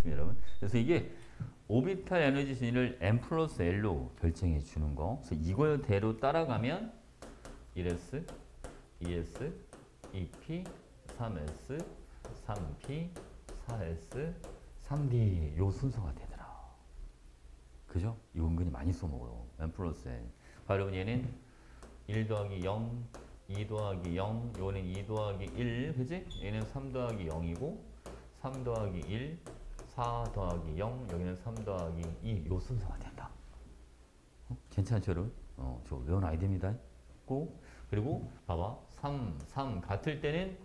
아시겠습니까, 여러분? 그래서 이게 오비탈 에너지 순위를 m 플러스 l로 결정해 주는 거. 그래서 이거대로 따라가면 1s, 2s, 2p, 3s, 3p, 4s, 3d 요 순서가 되더라. 그죠? 이거 은근히 많이 써먹어요. m 플러스 l. 바로 얘는 1 더하기 0, 2 더하기 0, 요거는 2 더하기 1, 그지? 얘는 3 더하기 0이고 3 더하기 1, 4 더하기 0, 여기는 3 더하기 2, 요 순서가 된다. 괜찮죠, 여러분? 저 외운 아이디어입니다. 그리고 봐봐. 3 같을 때는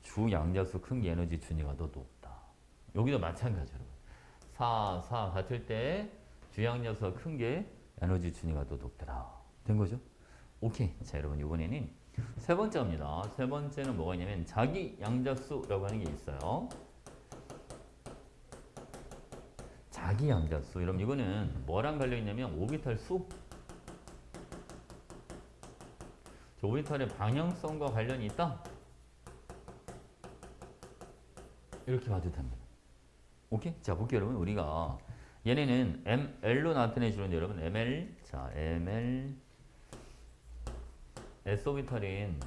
주 양자수 큰 게 에너지 준위가 더 높다. 여기도 마찬가지로 4 같을 때 주양자수가 큰 게 에너지 준위가 더 높더라. 된 거죠? 오케이. 자, 여러분 이번에는 세 번째입니다. 세 번째는 뭐가 있냐면 자기 양자수라고 하는 게 있어요. 자기 양자수. 여러분 이거는 뭐랑 관련 있냐면 오비탈 수. 저 오비탈의 방향성과 관련이 있다. 이렇게 봐도 됩니다. 오케이? 자, 볼게요, 여러분. 우리가 얘네는 ML로 나타내 주는데 여러분 ML. 자, ML S 오비탈인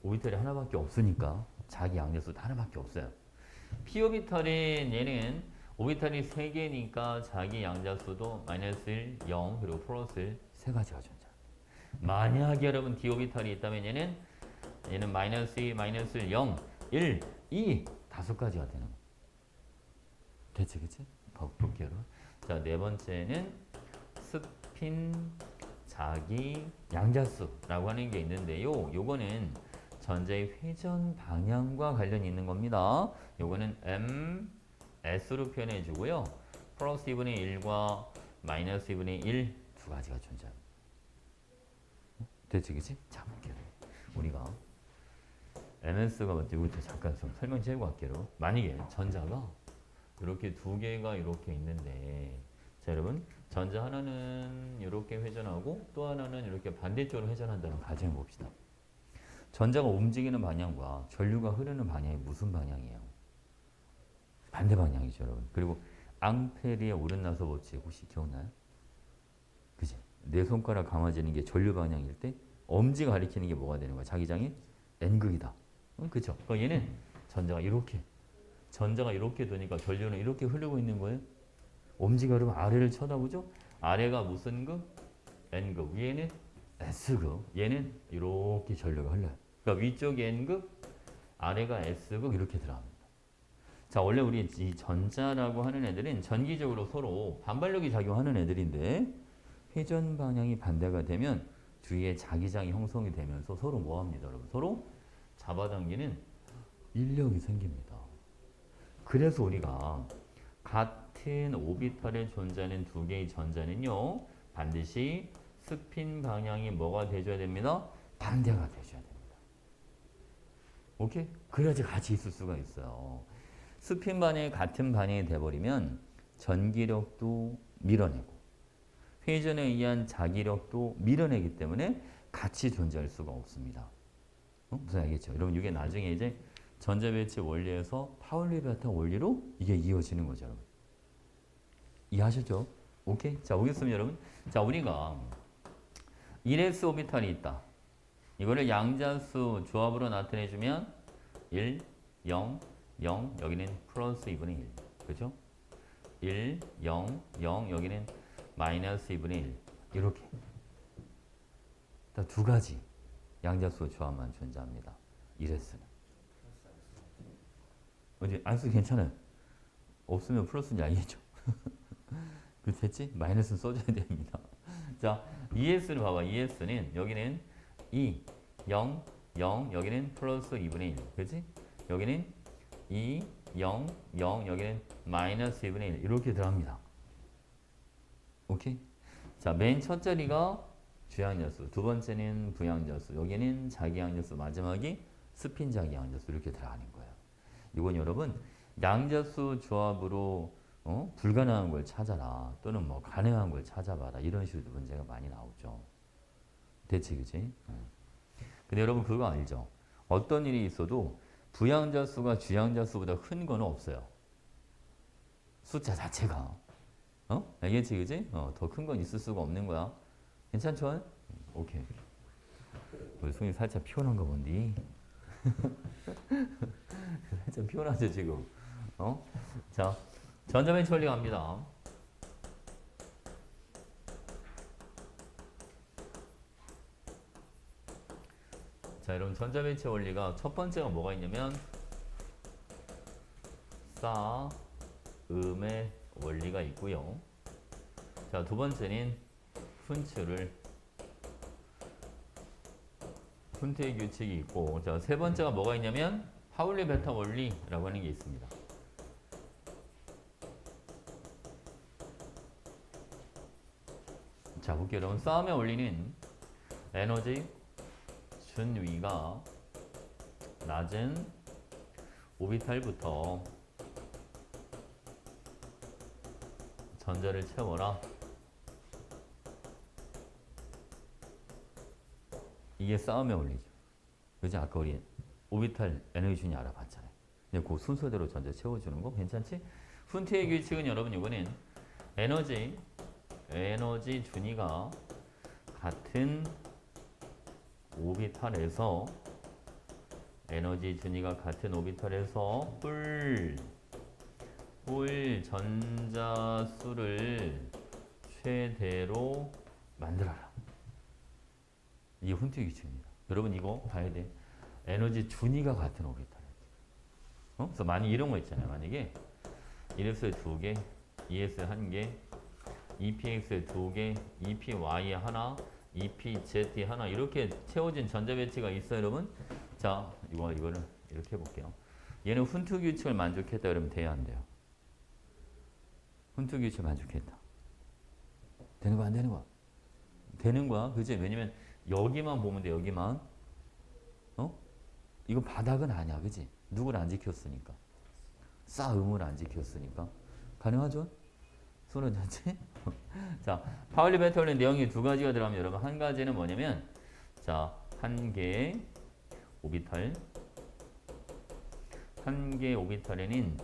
오비탈이 하나밖에 없으니까 자기 양자수도 하나밖에 없어요. P 오비탈인 얘는 오비탈이 3개니까 자기 양자수도 마이너스 1, 0, 그리고 플러스 1, 세 가지가 존재합니다. 만약에 여러분 D 오비탈이 있다면 얘는 마이너스 2, 마이너스 1, 0, 1, 2, 5가지가 되는 거. 됐지, 그치? 볼게요. 자, 네 번째는 스핀 자기 양자수라고 하는 게 있는데요. 요거는 전자의 회전 방향과 관련이 있는 겁니다. 요거는 MS로 표현해 주고요. 플러스 2분의 1과 마이너스 2분의 1 두 가지가 존재합니다. 됐지, 그치? 자, 볼게요. 우리가 MS가 뭔지 이것도 잠깐 좀 설명 좀 해보고 갈게요. 만약에 전자가 이렇게 두 개가 이렇게 있는데, 자, 여러분, 전자 하나는 이렇게 회전하고 또 하나는 이렇게 반대쪽으로 회전한다는 가정해 봅시다. 전자가 움직이는 방향과 전류가 흐르는 방향이 무슨 방향이에요? 반대 방향이죠, 여러분. 그리고 앙페리의 오른나서 법칙 혹시 기억나요? 그지? 내 손가락 감아지는 게 전류 방향일 때 엄지가 가리키는 게 뭐가 되는 거야? 자기장이 N극이다. 그죠? 그러니까 얘는 전자가 이렇게 되니까 전류는 이렇게 흐르고 있는 거예요. 엄지가 그러면 아래를 쳐다보죠? 아래가 무슨 극? N극. 위에는 S극. 얘는 이렇게 전류가 흘러요. 그러니까 위쪽이 N극, 아래가 S극 이렇게 들어갑니다. 자, 원래 우리 이 전자라고 하는 애들은 전기적으로 서로 반발력이 작용하는 애들인데 회전 방향이 반대가 되면 주위에 자기장이 형성이 되면서 서로 뭐합니다, 여러분? 서로 잡아당기는 인력이 생깁니다. 그래서 우리가 같은 오비탈에 존재하는 두 개의 전자는요, 반드시 스핀 방향이 뭐가 돼줘야 됩니다? 반대가 돼줘야 됩니다. 오케이? 그래야지 같이 있을 수가 있어요. 스핀 반응이 같은 반응이 돼버리면 전기력도 밀어내고 회전에 의한 자기력도 밀어내기 때문에 같이 존재할 수가 없습니다. 무슨 알겠죠? 여러분 이게 나중에 이제 전자배치 원리에서 파울리 베타 원리로 이게 이어지는 거죠, 여러분. 이해하셨죠? 오케이? 자, 오겠습니다, 여러분. 자, 우리가 1s 오비탈이 있다. 이거를 양자수 조합으로 나타내주면 1, 0, 0, 여기는 플러스 2분의 1. 그죠? 1, 0, 0, 여기는 마이너스 2분의 1. 이렇게. 두 가지 양자수 조합만 존재합니다. 1s는. 어디 안쓰 괜찮아요. 없으면 플러스인지 알겠죠? 그 됐지? 마이너스는 써줘야 됩니다. 자, ES를 봐봐. ES는 여기는 2, 0, 0, 여기는 플러스 2분의 1. 그렇지? 여기는 2, 0, 0, 여기는 마이너스 2분의 1. 이렇게 들어갑니다. 오케이? 자, 맨 첫 자리가 주양자수, 두 번째는 부양자수, 여기는 자기양자수, 마지막이 스핀 자기양자수 이렇게 들어가는 거예요. 이건 여러분 양자수 조합으로 불가능한 걸 찾아라 또는 뭐 가능한 걸 찾아봐라 이런 식으로 문제가 많이 나오죠. 대체 그지? 근데 여러분 그거 알죠? 어떤 일이 있어도 부양자 수가 주양자 수보다 큰 거는 없어요. 숫자 자체가. 알겠지, 그지? 더 큰 건 있을 수가 없는 거야. 괜찮죠? 오케이. 우리 손이 살짝 피곤한 거 본디? 살짝 피곤하죠, 지금? 자, 전자배치 원리 갑니다. 자, 여러분 전자배치 원리가 첫 번째가 뭐가 있냐면 싸음의 원리가 있고요. 자, 두 번째는 훈트의 규칙이 있고, 자, 세 번째가 뭐가 있냐면 파울리 베타 원리라고 하는 게 있습니다. 자, 볼게요. 여러분 싸움의 원리는 에너지 준위가 낮은 오비탈부터 전자를 채워라. 이게 싸움의 원리죠. 그지? 아까 우리 오비탈 에너지 준위 알아봤잖아요. 그냥 그 순서대로 전자 채워주는 거 괜찮지? 훈트의 규칙은 여러분 이거는 에너지 준위가 같은 오비탈에서 뿔 전자 수를 최대로 만들어라. 이게 훈트의 규칙입니다. 여러분 이거 봐야 돼. 에너지 준위가 같은 오비탈. 그래서 많이 이런 거 있잖아요. 만약에 1S에 2개, 2S에 1개, EPX에 2개, EPY에 하나, EPZ에 하나 이렇게 채워진 전자 배치가 있어요, 여러분. 자, 이거를 이렇게 해볼게요. 얘는 훈트 규칙을 만족했다 그러면 돼야 안 돼요? 훈트 규칙을 만족했다. 되는 거야, 안 되는 거야? 되는 거야, 그지? 왜냐면 여기만 보면 돼, 여기만. 이거 바닥은 아니야, 그지? 누구를 안 지켰으니까. 싸움을 안 지켰으니까. 가능하죠? 손을 잡지? 자, 파울리 베타 원리 내용이 두 가지가 들어가면 여러분 한 가지는 뭐냐면 자, 한 개의 오비탈에는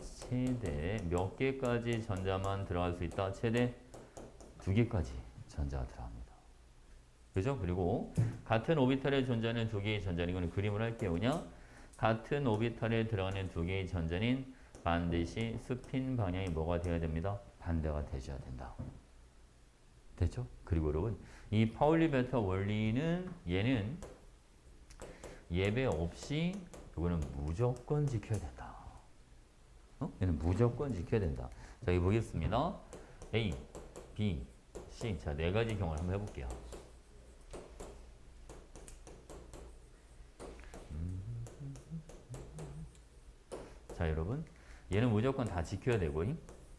최대 몇 개까지 전자만 들어갈 수 있다? 최대 2개까지 전자가 들어갑니다. 그죠? 그리고 같은 오비탈에 존재하는 두 개의 전자는 이거는 그림을 할게요. 그냥 같은 오비탈에 들어가는 두 개의 전자는 반드시 스핀 방향이 뭐가 되어야 됩니다? 반대가 되셔야 된다. 됐죠? 그리고 여러분 이 파울리 베타 원리는 얘는 예배 없이 이거는 무조건 지켜야 된다. 얘는 무조건 지켜야 된다. 자, 여기 보겠습니다. A, B, C. 자, 네 가지 경우를 한번 해볼게요. 자, 여러분 얘는 무조건 다 지켜야 되고,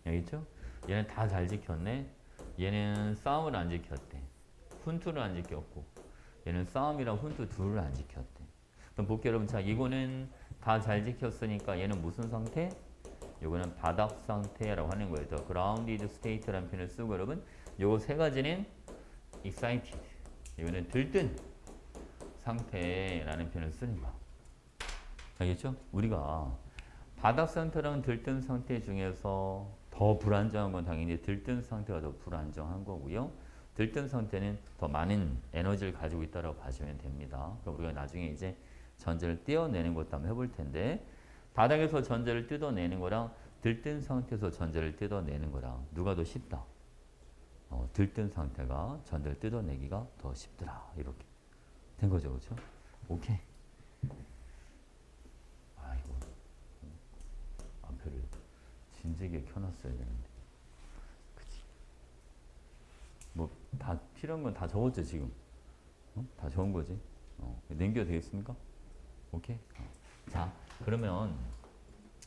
여기 있죠? 얘는 다 잘 지켰네. 얘는 싸움을 안 지켰대. 훈투를 안 지켰고, 얘는 싸움이랑 훈투 둘을 안 지켰대. 그럼 볼게요, 여러분. 자, 이거는 다 잘 지켰으니까 얘는 무슨 상태? 이거는 바닥 상태라고 하는 거예요. 더 grounded state라는 표현을 쓰고, 여러분, 요거 세 가지는 excited. 이거는 들뜬 상태라는 표현을 쓰는 거야. 알겠죠? 우리가 바닥 상태랑 들뜬 상태 중에서 더 불안정한 건 당연히 들뜬 상태가 더 불안정한 거고요. 들뜬 상태는 더 많은 에너지를 가지고 있다고 봐주면 됩니다. 그럼 우리가 나중에 이제 전자를 떼어내는 것도 한번 해볼 텐데, 바닥에서 전자를 뜯어내는 거랑 들뜬 상태에서 전자를 뜯어내는 거랑 누가 더 쉽다? 들뜬 상태가 전자를 뜯어내기가 더 쉽더라. 이렇게 된 거죠, 그렇죠? 오케이. 아이고, 암페를 진지하게 켜놨어야 되는데, 그치? 뭐 다 필요한 건 다 적었죠 지금? 다 적은 거지? 남겨도 되겠습니까? 오케이. 자, 그러면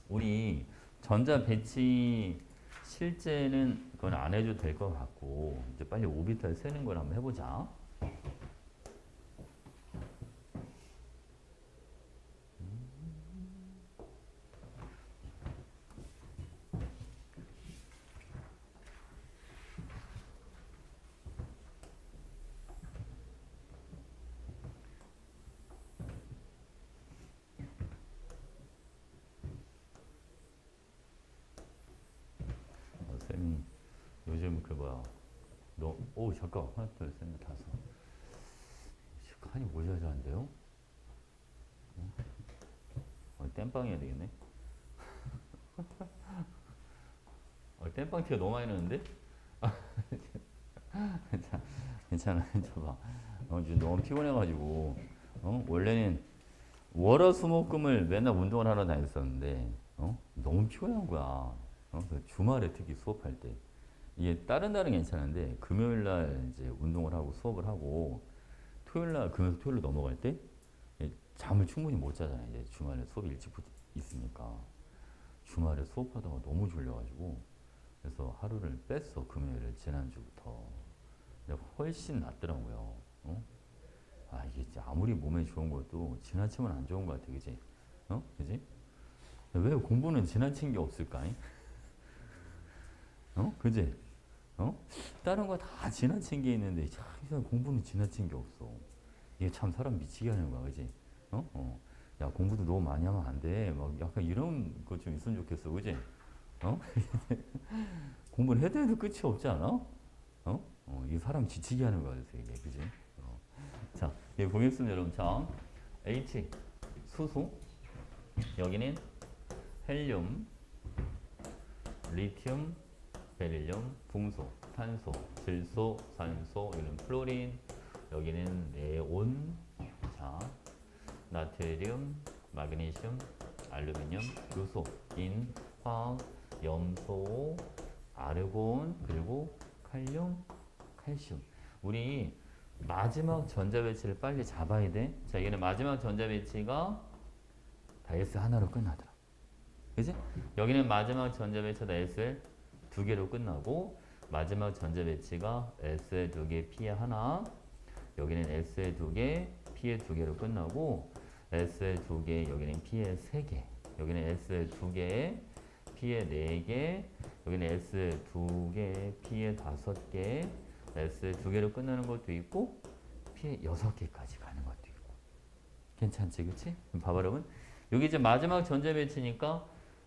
우리 전자 배치 실제는 그건 안 해줘도 될 것 같고, 이제 빨리 오비탈 세는 걸 한번 해보자. 쌤이 요즘 그 뭐야 오 잠깐 하나 둘셋넷 다섯 칸이 모자라는데요? 땜빵 해야 되겠네. 땜빵 티가 너무 많이 나는데? 괜찮아. 저봐. 지금 너무 피곤해가지고 원래는 월화수목금을 맨날 운동을 하러 다녔었는데 너무 피곤한 거야. 그 주말에 특히 수업할 때 이게 다른 날은 괜찮은데 금요일 날 이제 운동을 하고 수업을 하고 토요일 날 금요일 토요일 넘어갈 때 잠을 충분히 못 자잖아요. 이제 주말에 수업이 일찍부터 있으니까 주말에 수업하다가 너무 졸려가지고 그래서 하루를 뺐어. 금요일을 지난주부터. 근데 훨씬 낫더라고요. 아 이게 진짜 아무리 몸에 좋은 것도 지나치면 안 좋은 것 같아, 그지? 그지? 왜 공부는 지나친 게 없을까? 그지? 다른 거 다 지나친 게 있는데 참 이상 공부는 지나친 게 없어. 이게 참 사람 미치게 하는 거야, 그지? 야 공부도 너무 많이 하면 안 돼. 막 약간 이런 거 좀 있으면 좋겠어, 그지? 어? 공부를 해도 끝이 없지 않아? 이 사람 지치게 하는 거야, 이게, 그지? 자, 여기 보겠습니다, 여러분. 자, H 수소, 여기는 헬륨, 리튬, 베릴륨, 붕소, 탄소, 질소, 산소, 여기는 플로린, 여기는 네온, 자, 나트륨, 마그네슘, 알루미늄, 요소, 인, 화학, 염소, 아르곤, 그리고 칼륨, 칼슘. 우리 마지막 전자배치를 빨리 잡아야 돼. 자, 얘는 마지막 전자배치가 다 S 하나로 끝나더라. 그지? 여기는 마지막 전자배치가 SL 두 개로 끝나고 마지막 전자배치가 S에 두 개, P에 하나. 여기는 S에 두 개, P에 두 개로 끝나고 S에 두 개, 여기는 P에 세 개. 여기는 S에 두 개, P에 네 개. 여기는 S에 두 개, P에 다섯 개. S에 두 개로 끝나는 것도 있고 P에 여섯 개까지 가는 것도 있고. 괜찮지, 그치? 그럼 봐봐, 여러분. 여기 이제 마지막 전자 배치니까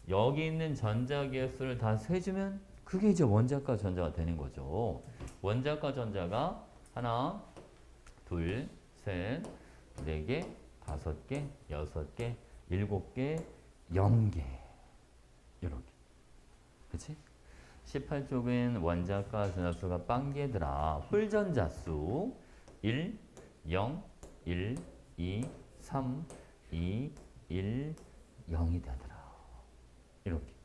여기 있는 전자기의 수를 다 세주면 그게 이제 원자과 전자가 되는 거죠. 원자과 전자가 하나, 둘, 셋, 네 개, 다섯 개, 여섯 개, 일곱 개, 0개. 이렇게. 그치? 18쪽은 원자과 전자수가 빵개더라. 홀전자수 1, 0, 1, 2, 3, 2, 1, 0이 되더라. 이렇게.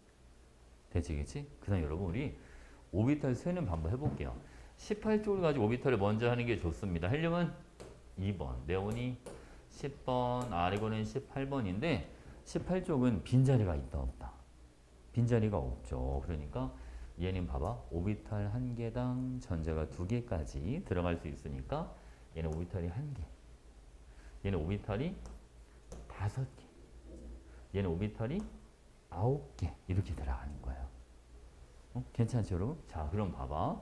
되지겠지? 그 다음 여러분 우리 오비탈 세는 방법 해볼게요. 18쪽을 가지고 오비탈을 먼저 하는 게 좋습니다. 헬륨은 2번, 네온이 10번, 아르곤은 18번인데 18쪽은 빈자리가 있다 없다? 빈자리가 없죠. 그러니까 얘는 봐봐. 오비탈 한 개당 전자가 두 개까지 들어갈 수 있으니까 얘는 오비탈이 한 개. 얘는 오비탈이 다섯 개. 얘는 오비탈이 9개. 이렇게 들어가는 거예요. 괜찮죠, 여러분? 자, 그럼 봐봐.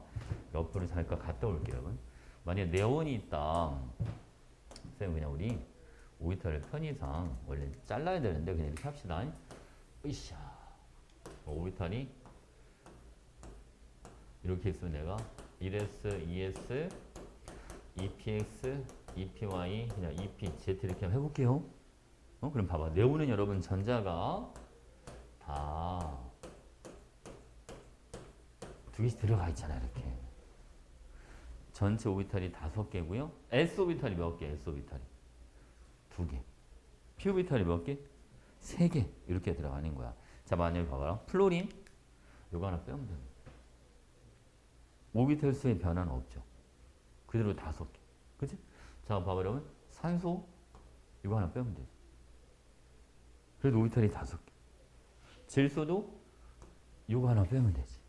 옆으로 잠깐 갔다 올게요, 여러분. 만약에 네온이 있다. 쌤, 그냥 우리 오비탈을 편의상 원래 잘라야 되는데 그냥 이렇게 합시다. 으쌰. 오비탈이 이렇게 있으면 내가 1s, 2s, EPX, EPY, 그냥 EPZ 이렇게 한번 해볼게요. 그럼 봐봐. 네온은 여러분 전자가 다 두 개씩 들어가 있잖아, 이렇게. 전체 오비탈이 5개고요. S 오비탈이 몇 개? S 오비탈이 2개. P 오비탈이 몇 개? 3개. 이렇게 들어가는 거야. 자, 만약에 봐봐라. 플로린 요거 하나 빼면 됩니다. 오비탈 수의 변화는 없죠. 그대로 5개. 그치? 자, 봐봐, 여러분. 산소 이거 하나 빼면 되지. 그래도 오비탈이 5개. 질소도 이거 하나 빼면 되지.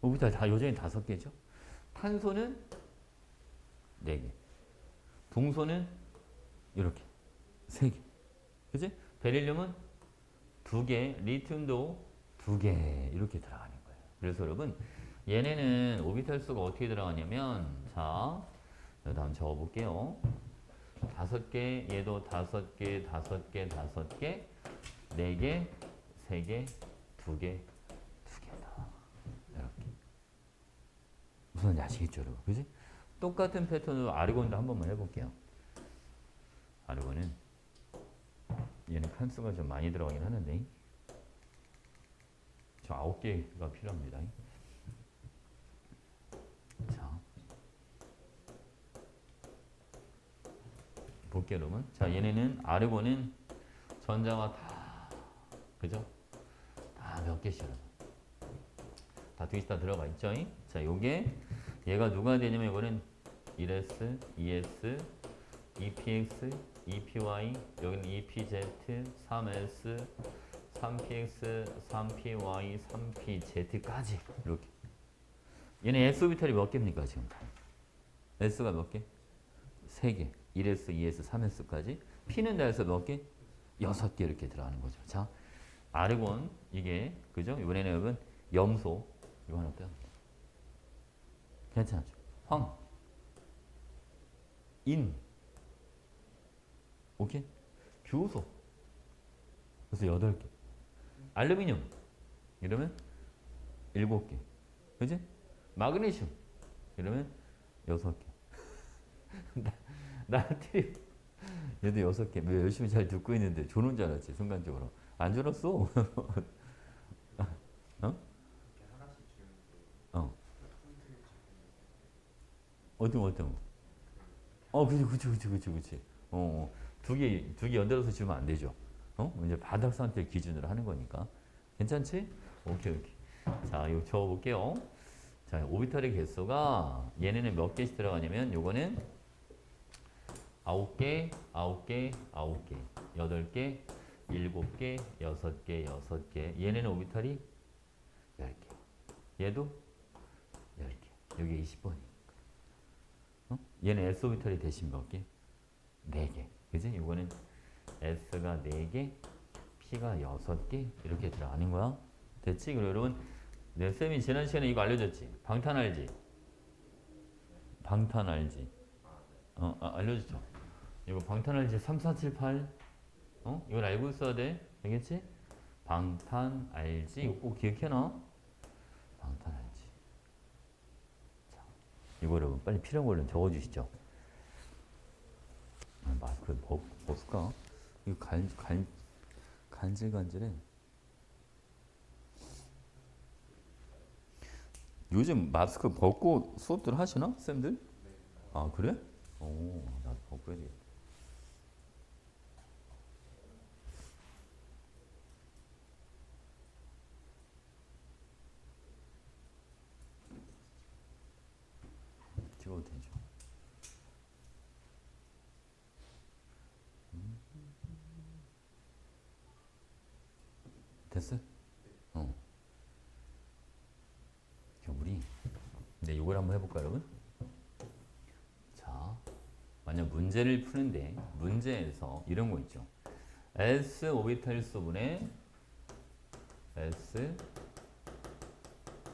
오비탈 다 여전히 5개죠. 탄소는 4개. 붕소는 이렇게 3개. 그치? 베릴륨은 2개. 리튬도 2개. 이렇게 들어가는 거예요. 그래서 여러분 얘네는 오비탈 수가 어떻게 들어가냐면 자, 여기다 한번 적어볼게요. 5개, 얘도 5개, 5개, 5개, 4개, 3개, 2개, 2개다. 무슨 말인지 아시겠죠, 여러분? 그지? 똑같은 패턴으로 아르곤도 한 번만 해볼게요. 아르곤은 얘는 칸수가 좀 많이 들어가긴 하는데 저 9개가 필요합니다. 자, 볼게요, 여러분. 자, 얘네는 아르곤은 전자가 다 그죠? 다 몇 개씩 여러분. 다 두 개씩 다 들어가 있죠? 자, 요게 얘가 누가 되냐면 이거는 1s, 2s, 2px, 2py, 여기는 2pz, 3s, 3px, 3py, 3pz까지 이렇게. 얘는 s 오비탈이 몇 개입니까 지금? s가 몇 개? 3개. 1s, 2s, 3s까지. p는 다 해서 몇 개? 6개 이렇게 들어가는 거죠. 자, 아르곤 이게 그죠? 이번에는 여러분 염소 이거 하나 어때요? 괜찮죠? 황, 인, 오케이? 교소 그래서 8개. 알루미늄 이러면 7개. 그지? 마그네슘 이러면 6개. 나트륨 얘도 6개. 왜 열심히 잘 듣고 있는데 조는 줄 알았지 순간적으로. 안 졸았어. 어? 어. 어떤 거? 그치. 두 개 연달아서 지우면 안 되죠. 이제 바닥 상태 기준으로 하는 거니까. 괜찮지? 오케이. 자, 이거 적어볼게요. 자, 오비탈의 개수가 얘네는 몇 개씩 들어가냐면 요거는 9개, 9개, 9개, 8개, 7개, 6개, 6개. 얘네는 오비탈이 10개. 얘도 10개. 여기 20번이니까. 얘는 S 오비탈이 대신 몇 개? 4개. 그지? 이거는 S가 4개, P가 6개 이렇게 들어가는 거야. 됐지? 그리고 여러분 내 쌤이 지난 시간에 이거 알려줬지? 방탄 알지? 방탄 알지? 알려줬죠? 이거 방탄 알지? 3478 이걸 알고 있어야 돼. 알겠지? 방탄 알지? 이거 꼭 기억해놔. 방탄 알지? 자, 이거 여러분 빨리 필요한 걸로 적어주시죠. 마스크 벗을까? 이거 간질간질해. 요즘 마스크 벗고 수업들 하시나? 쌤들? 아, 그래? 오, 나도 벗고 해야 되겠다. 찍어도 되죠. 됐어? 우리 네, 요걸 한번 해볼까요, 여러분? 자, 만약 문제를 푸는데 문제에서 이런 거 있죠. S 오비탈 수분의 S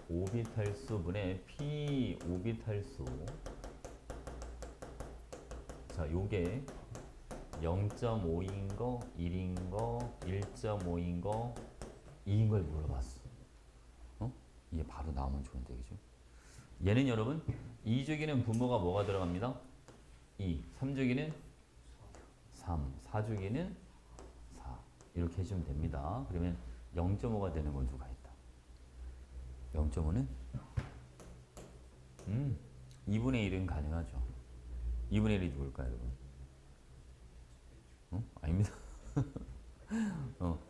오비탈 수분의 P 오비탈 수. 자, 요게 0.5인 거, 1인 거, 1.5인 거, 2인 걸 물어봤어. 이게 바로 나오면 좋은데, 그죠? 얘는 여러분 2주기는 분모가 뭐가 들어갑니다? 2. 3주기는 3. 4주기는 4. 이렇게 해주면 됩니다. 그러면 0.5가 되는 건 누가 있다? 0.5는 2분의 1은 가능하죠. 2분의 1이 누굴까요, 여러분? 아닙니다.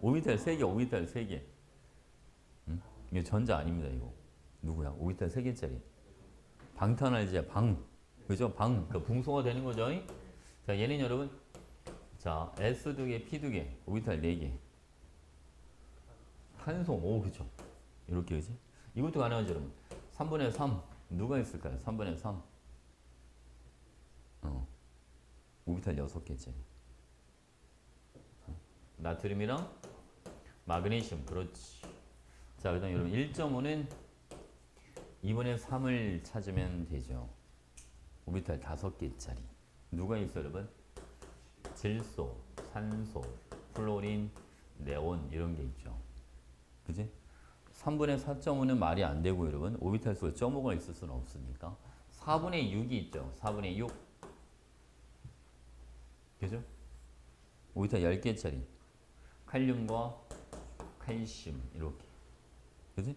5m 3개, 5m 3개. 이게 전자 아닙니다, 이거. 누구야? 5m 3개짜리. 방탄 알지야, 방. 그죠? 방. 그 붕소가 되는 거죠. 자, 얘는 여러분. 자, S 2개, P 2개, 5m 4개. 탄소, 오, 그쵸. 이렇게, 그지? 이것도 가능하죠, 여러분. 3분의 3. 누가 있을까요? 3분의 3. 오비탈 6개짜리. 나트륨이랑 마그네슘. 그렇지. 자, 그 다음 여러분 1.5는 2분의 3을 찾으면 되죠. 오비탈 5개짜리. 누가 있어요, 여러분? 질소, 산소, 플로린, 네온 이런 게 있죠. 그지? 3분의 4.5는 말이 안 되고 여러분. 오비탈 수가 0.5가 있을 수는 없으니까. 4분의 6이 있죠. 4분의 6. 그죠? 오비탈 10개짜리. 칼륨과 칼슘 이렇게. 그지?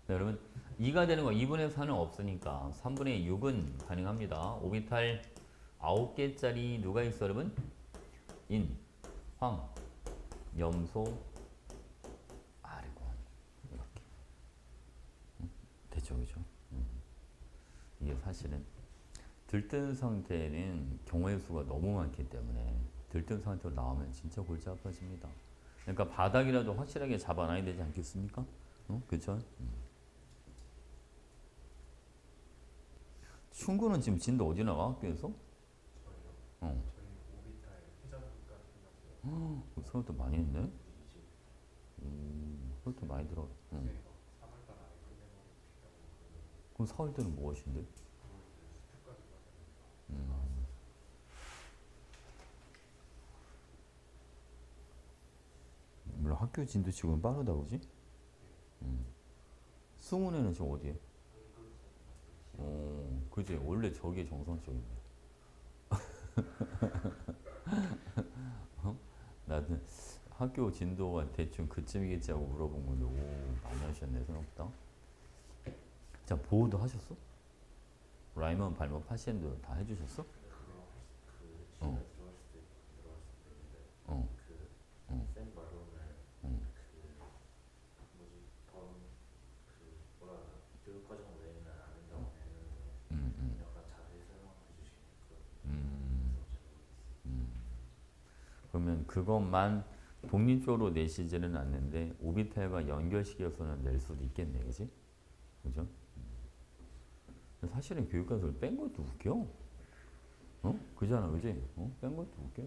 자, 여러분 2가 되는 거 2분의 4는 없으니까 3분의 6은 가능합니다. 오비탈 9개짜리 누가 있어 여러분? 인, 황, 염소, 아르곤 이렇게. 됐죠, 그죠? 이게 사실은 들뜬 상태는 경우의 수가 너무 많기 때문에 들뜬 상태로 나오면 진짜 골치 아파집니다. 그러니까 바닥이라도 확실하게 잡아놔야 되지 않겠습니까? 그쵸? 충구는 지금 진도 어디 나가 학교에서? 어. 생각도 많이 했네. 그것도 많이 들어. 그럼 4월 때는 뭐 하신대? 물론 학교 진도 지금 빠르다 그지? 승훈이는 지금 어디에? 그지? 원래 저게 정상적인데. 나는 학교 진도가 대충 그쯤이겠지 하고 물어본 건데, 오, 많이 하셨네, 생각보다. 자, 보호도 하셨어? 라이먼 발목 파시엔도 다 해주셨어? 어, 어, 어, 그러면 그것만 독립적으로 내시지는 않는데 오비탈과 연결시켜서는 낼 수도 있겠네, 그지? 그죠? 사실은 교육과정을 뺀 것도 웃겨. 그잖아, 그지? 뺀 것도 웃겨.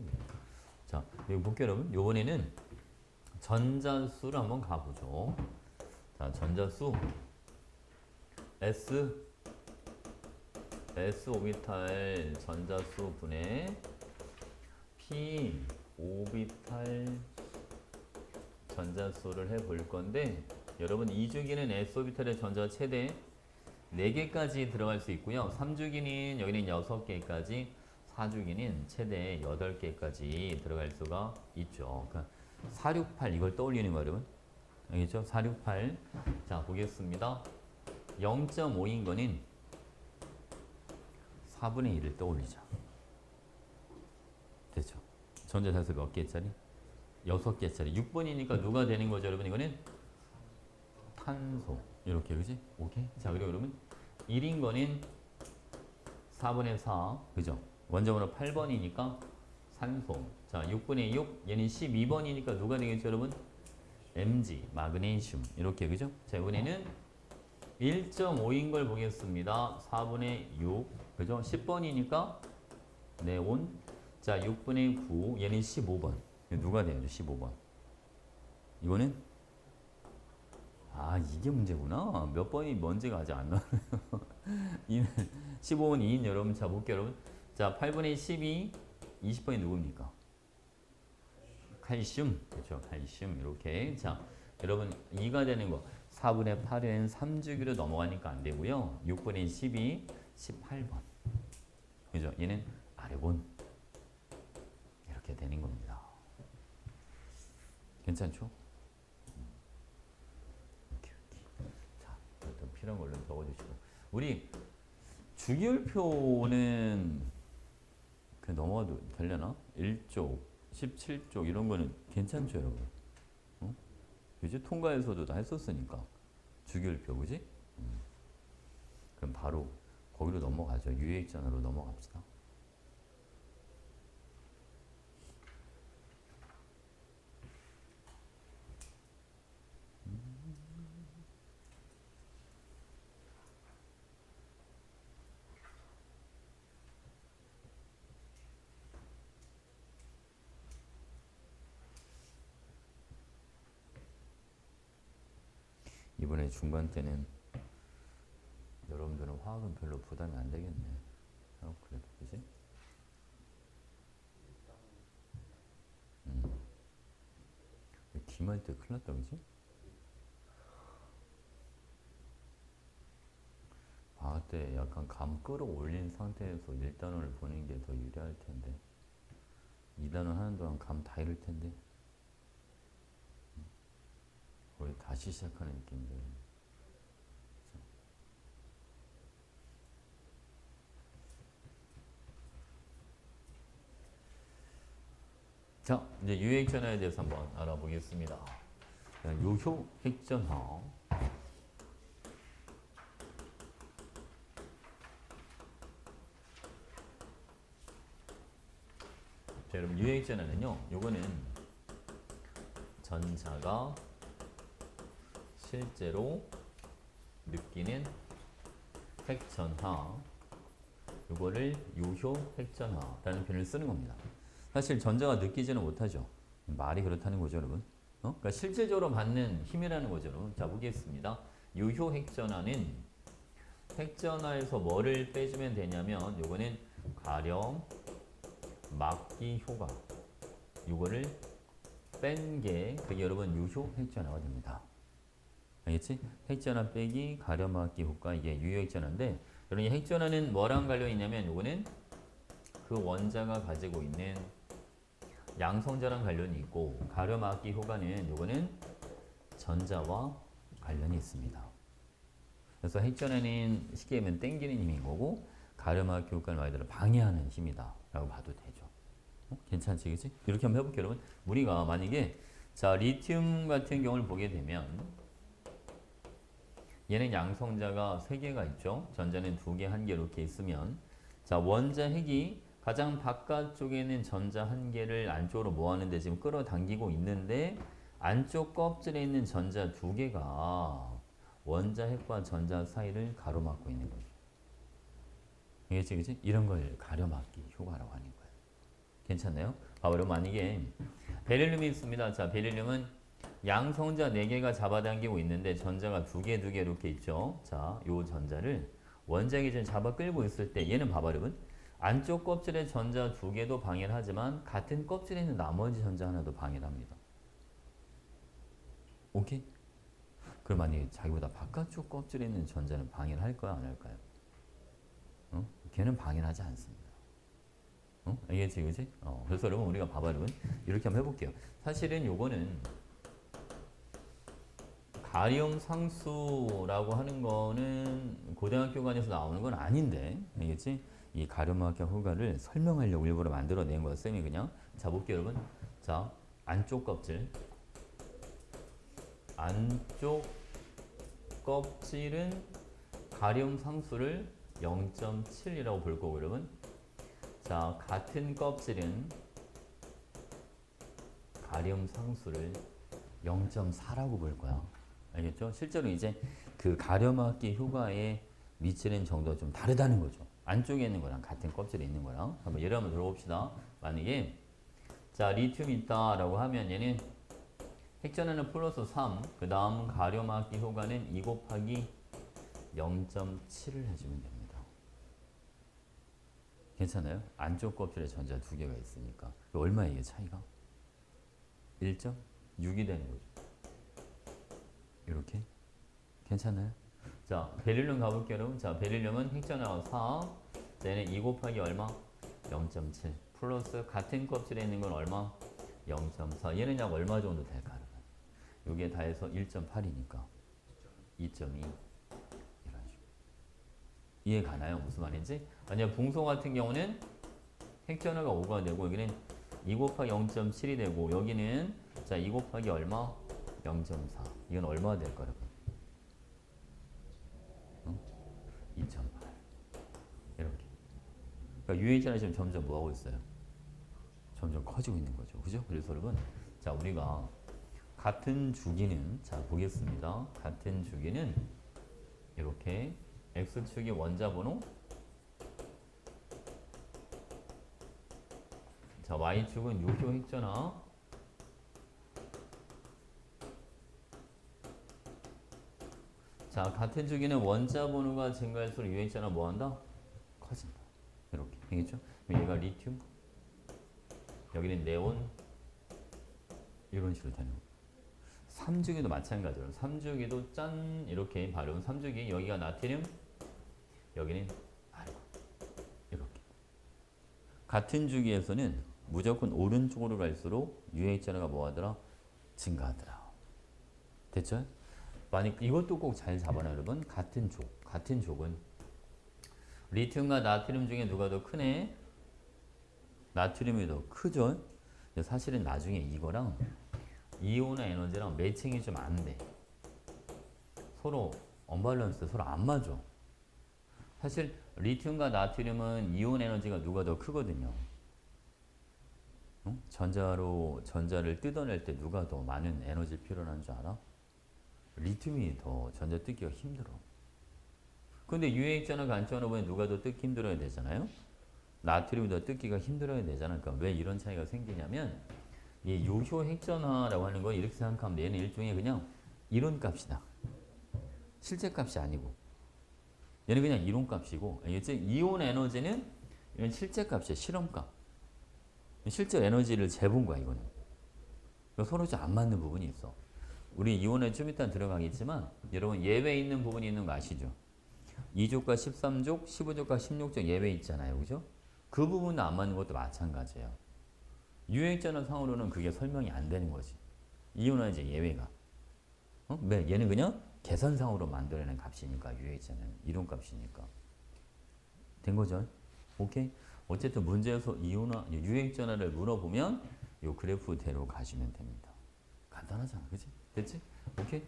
자, 여기 볼게요, 여러분. 요번에는 전자수를 한번 가보죠. 자, 전자수 S 오비탈 전자수 분의 P 오비탈 전자수를 해볼 건데, 여러분 2주기는 S 오비탈의 전자 최대 4개까지 들어갈 수 있고요. 3주기는 여기는 6개까지, 4주기는 최대 8개까지 들어갈 수가 있죠. 그러니까 468 이걸 떠올리는 거예요, 여러분. 알겠죠? 468. 자, 보겠습니다. 0.5인 거는 4분의 1을 떠올리자. 됐죠? 전자산소 몇 개짜리? 6개짜리. 6번이니까 누가 되는 거죠, 여러분? 이거는 탄소. 이렇게, 그지? 오케이. 자, 그리고 여러분 1인 거는 4분의 4. 그죠? 원점으로 8번이니까 산소. 자, 6분의 6. 얘는 12번이니까 누가 되겠죠, 여러분? Mg, 마그네슘. 이렇게, 그죠? 자, 이번에는 1.5인 걸 보겠습니다. 4분의 6. 그죠? 10번이니까 네온. 자, 6분의 9. 얘는 15번. 누가 돼야죠? 15번. 이거는 이게 문제구나. 몇 번이 뭔지가 아직 안 나와요. 15번 2인 여러분. 자, 볼게요, 여러분. 자, 8분의 12. 20번이 누굽니까? 칼슘. 그렇죠. 칼슘. 이렇게. 자, 여러분 2가 되는 거. 4분의 8은 3주기로 넘어가니까 안 되고요. 6분의 12, 18번. 그죠? 얘는 아르곤. 이렇게 되는 겁니다. 괜찮죠? 자, 일단 필요한 걸로 적어주시고. 우리 주기율표는 그냥 넘어가도 되려나? 1쪽, 17쪽 이런 거는 괜찮죠, 여러분? 그지? 통과에서도 다 했었으니까. 주기율표, 그지? 그럼 바로 거기로 넘어가죠. 유액전으로 넘어갑시다. 이번에 중간 때는 여러분들은 화학은 별로 부담이 안 되겠네. 그래도 그지? 김할 때 큰일 났다, 그지? 때 약간 감 끌어올린 상태에서 1단원을 보는 게 더 유리할 텐데 2단원 하는 동안 감 다 잃을 텐데 거의 다시 시작하는 느낌이죠. 자, 이제 유액전화에 대해서 한번 알아보겠습니다. 요효 핵전화. 자, 여러분 유액전화는요. 요거는 전자가 실제로 느끼는 핵전화. 요거를 요효 핵전화라는 표현을 쓰는 겁니다. 사실 전자가 느끼지는 못하죠. 말이 그렇다는 거죠, 여러분. 그러니까 실제적으로 받는 힘이라는 거죠, 여러분. 자, 보겠습니다. 요효 핵전화는 핵전화에서 뭐를 빼주면 되냐면 요거는 가령 막기 효과 요거를 뺀 게 그게 여러분 요효 핵전화가 됩니다. 알겠지? 핵전화 빼기 가령 막기 효과 이게 유효 핵전화인데 여러분 이 핵전화는 뭐랑 관련이 있냐면 요거는 그 원자가 가지고 있는 양성자랑 관련이 있고 가려 막기 효과는 요거는 전자와 관련이 있습니다. 그래서 핵전화는 쉽게 얘기하면 땡기는 힘인 거고 가려 막기 효과는 말 그대로 방해하는 힘이다 라고 봐도 되죠. 괜찮지 그치? 이렇게 한번 해볼게요 여러분. 우리가 만약에 자 리튬 같은 경우를 보게 되면 얘는 양성자가 3개가 있죠. 전자는 2개, 1개 이렇게 있으면 자 원자 핵이 가장 바깥쪽에는 전자 1개를 안쪽으로 모았는데 지금 끌어당기고 있는데 안쪽 껍질에 있는 전자 2개가 원자 핵과 전자 사이를 가로막고 있는 거죠. 이해지 그치? 이런 걸 가려막기 효과라고 하는 거예요. 괜찮나요? 바로 만약에 베릴륨이 있습니다. 자 베릴륨은 양성자 4개가 잡아당기고 있는데 전자가 2개 이렇게 있죠. 자, 요 전자를 원자핵이 지금 잡아 끌고 있을 때 얘는 봐봐 여러분. 안쪽 껍질에 전자 2개도 방해를 하지만 같은 껍질에 있는 나머지 전자 하나도 방해를 합니다. 오케이? 그럼 만약에 자기보다 바깥쪽 껍질에 있는 전자는 방해를 할까요? 안 할까요? 걔는 방해를 하지 않습니다. 알겠지? 그치? 그래서 여러분 우리가 봐봐 여러분. 이렇게 한번 해볼게요. 사실은 요거는 가리움 상수라고 하는 거는 고등학교관에서 나오는 건 아닌데 알겠지? 이 가려막기 효과를 설명하려고 일부러 만들어낸 거야 쌤이 그냥. 자 볼게요 여러분. 자 안쪽 껍질은 가리움 상수를 0.7이라고 볼 거고 여러분. 자 같은 껍질은 가리움 상수를 0.4라고 볼 거야. 알겠죠? 실제로 이제 그 가려막기 효과에 미치는 정도가 좀 다르다는 거죠. 안쪽에 있는 거랑 같은 껍질에 있는 거랑. 한번 예를 한번 들어봅시다. 만약에 자 리튬이 있다라고 하면 얘는 핵전화는 플러스 3, 그 다음 가려막기 효과는 2 곱하기 0.7을 해주면 됩니다. 괜찮아요? 안쪽 껍질에 전자 2개가 있으니까. 얼마예요 차이가? 1.6이 되는 거죠. 이렇게 괜찮아요? 자 베릴륨 가볼게요 여러분. 자 베릴륨은 핵전화가 4 얘는 2 곱하기 얼마? 0.7 플러스 같은 껍질에 있는 건 얼마? 0.4 얘는 약 얼마 정도 될까? 요게 다 해서 1.8이니까 2.2 이런 식으로 이해 가나요? 무슨 말인지? 아니야 붕소 같은 경우는 핵전화가 5가 되고 여기는 2 곱하기 0.7이 되고 여기는 자 2 곱하기 얼마? 0.4 이건 얼마가 될까 여러분? 2.8 이렇게. 그러니까 유해전화 지금 점점 뭐하고 있어요? 점점 커지고 있는 거죠. 그죠? 그래서 여러분 자 우리가 같은 주기는 자 보겠습니다. 같은 주기는 이렇게 X축이 원자번호 자 Y축은 요효 핵전화 자 같은 주기는 원자 번호가 증가할수록 유액전화 뭐한다? 커진다. 이렇게 알겠죠? 얘가 리튬 여기는 네온 이런 식으로 되는 거예요. 3주기도 마찬가지로 3주기도 짠 이렇게 발음 3주기 여기가 나트륨 여기는 R 이렇게. 같은 주기에서는 무조건 오른쪽으로 갈수록 UH전화가 뭐하더라? 증가하더라. 됐죠? 만약 이것도 꼭 잘 잡아놔 여러분. 같은 족은 리튬과 나트륨 중에 누가 더 크네? 나트륨이 더 크죠? 근데 사실은 나중에 이거랑 이온의 에너지랑 매칭이 좀 안 돼. 서로 언밸런스, 서로 안 맞아. 사실 리튬과 나트륨은 이온 에너지가 누가 더 크거든요. 응? 전자를 뜯어낼 때 누가 더 많은 에너지 필요한 줄 알아? 리튬이 더 전자 뜯기가 힘들어. 근데 유해액전화 간전화 보면 누가 더 뜯기 힘들어야 되잖아요? 나트륨이 더 뜯기가 힘들어야 되잖아. 그러니까 왜 이런 차이가 생기냐면 이 요효 핵전화라고 하는 거 이렇게 생각하면 얘는 일종의 그냥 이론값이다. 실제 값이 아니고 얘는 그냥 이론값이고 이온 에너지는 이건 실제 값이야. 실험값. 실제 에너지를 재본 거야 이거는. 서로 좀 안 맞는 부분이 있어. 우리 이온에 좀 이따 들어가겠지만 여러분 예외 있는 부분이 있는 거 아시죠? 2족과 13족, 15족과 16족 예외 있잖아요. 그죠? 그 부분은 안 맞는 것도 마찬가지예요. 유해전화 상으로는 그게 설명이 안 되는 거지. 이온은 이제 예외가. 왜? 얘는 그냥 계산상으로 만들어낸 값이니까 유해전화는 이론 값이니까. 된 거죠? 오케이? 어쨌든 문제에서 이온화, 유해전화를 물어보면 요 그래프대로 가시면 됩니다. 간단하잖아, 그치? 됐지? 오케이?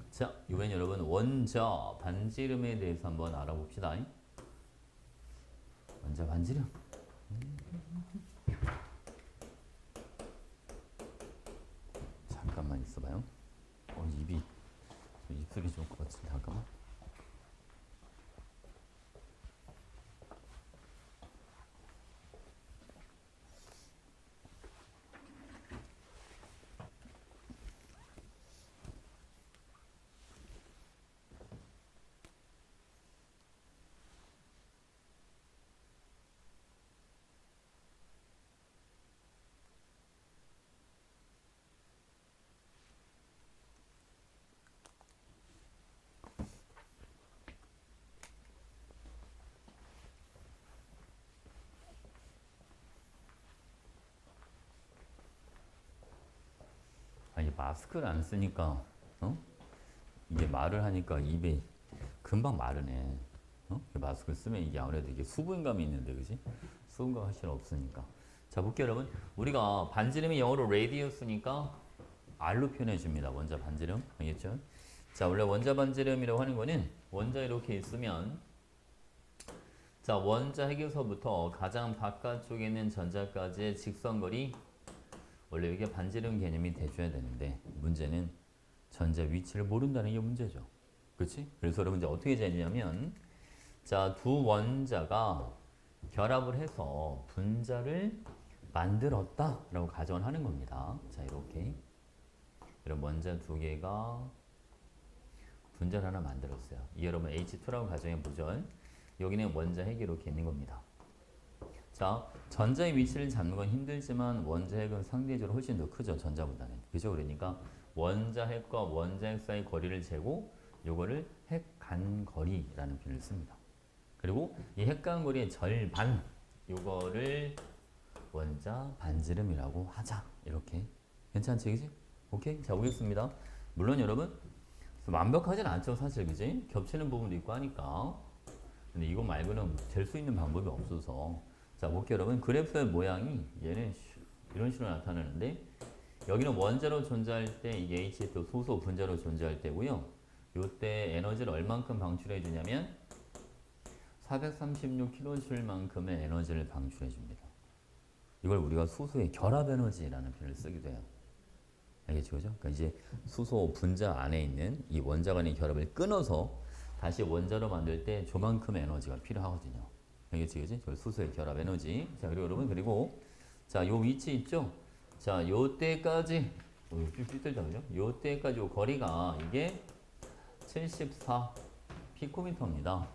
자, 이번엔 여러분 원자 반지름에 대해서 한번 알아봅시다. 원자 반지름. 잠깐만 있어봐요. 입술이 좀 거친데 잠깐만. 아니 마스크를 안 쓰니까 이게 말을 하니까 입에 금방 마르네. 마스크 쓰면 이게 아무래도 이게 수분감이 있는데 그지? 수분감 확실히 없으니까. 자 볼게요 여러분. 우리가 반지름이 영어로 radius니까 R로 표현해 줍니다. 원자 반지름 알겠죠? 자 원래 원자 반지름이라고 하는 거는 원자 이렇게 있으면 자 원자 핵에서부터 가장 바깥쪽에 있는 전자까지의 직선거리 원래 이게 반지름 개념이 돼줘야 되는데 문제는 전자 위치를 모른다는 게 문제죠. 그렇지? 그래서 여러분 이제 어떻게 되냐면 자 두 원자가 결합을 해서 분자를 만들었다라고 가정을 하는 겁니다. 자 이렇게 이런 원자 두 개가 분자를 하나 만들었어요. 이 여러분 H2라고 가정해 보죠. 여기는 원자 핵이 이렇게 있는 겁니다. 자, 전자의 위치를 잡는 건 힘들지만 원자 핵은 상대적으로 훨씬 더 크죠. 전자보다는. 그죠? 그러니까 원자 핵과 원자 핵 사이 거리를 재고 요거를 핵간거리라는 표현을 씁니다. 그리고 이 핵간거리의 절반 요거를 원자 반지름이라고 하자. 이렇게. 괜찮지? 그지? 오케이? 자, 보겠습니다. 물론 여러분 완벽하진 않죠. 사실 그지? 겹치는 부분도 있고 하니까. 근데 이거 말고는 될 수 있는 방법이 없어서 자 볼게요 여러분. 그래프의 모양이 얘는 이런 식으로 나타나는데 여기는 원자로 존재할 때 이게 H2 소수 분자로 존재할 때고요. 요때 에너지를 얼만큼 방출해 주냐면 436kJ만큼의 에너지를 방출해 줍니다. 이걸 우리가 수소의 결합 에너지라는 표현을 쓰기도 해요. 알겠죠? 그죠? 그러니까 이제 수소 분자 안에 있는 이 원자 간의 결합을 끊어서 다시 원자로 만들 때 저만큼의 에너지가 필요하거든요. 알겠지? 그지? 저 수소의 결합 에너지. 자, 그리고 여러분, 그리고 자, 요 위치 있죠? 자, 요 때까지 삐뚤다 그죠? 요 때까지 요 거리가 이게 74 피코미터입니다.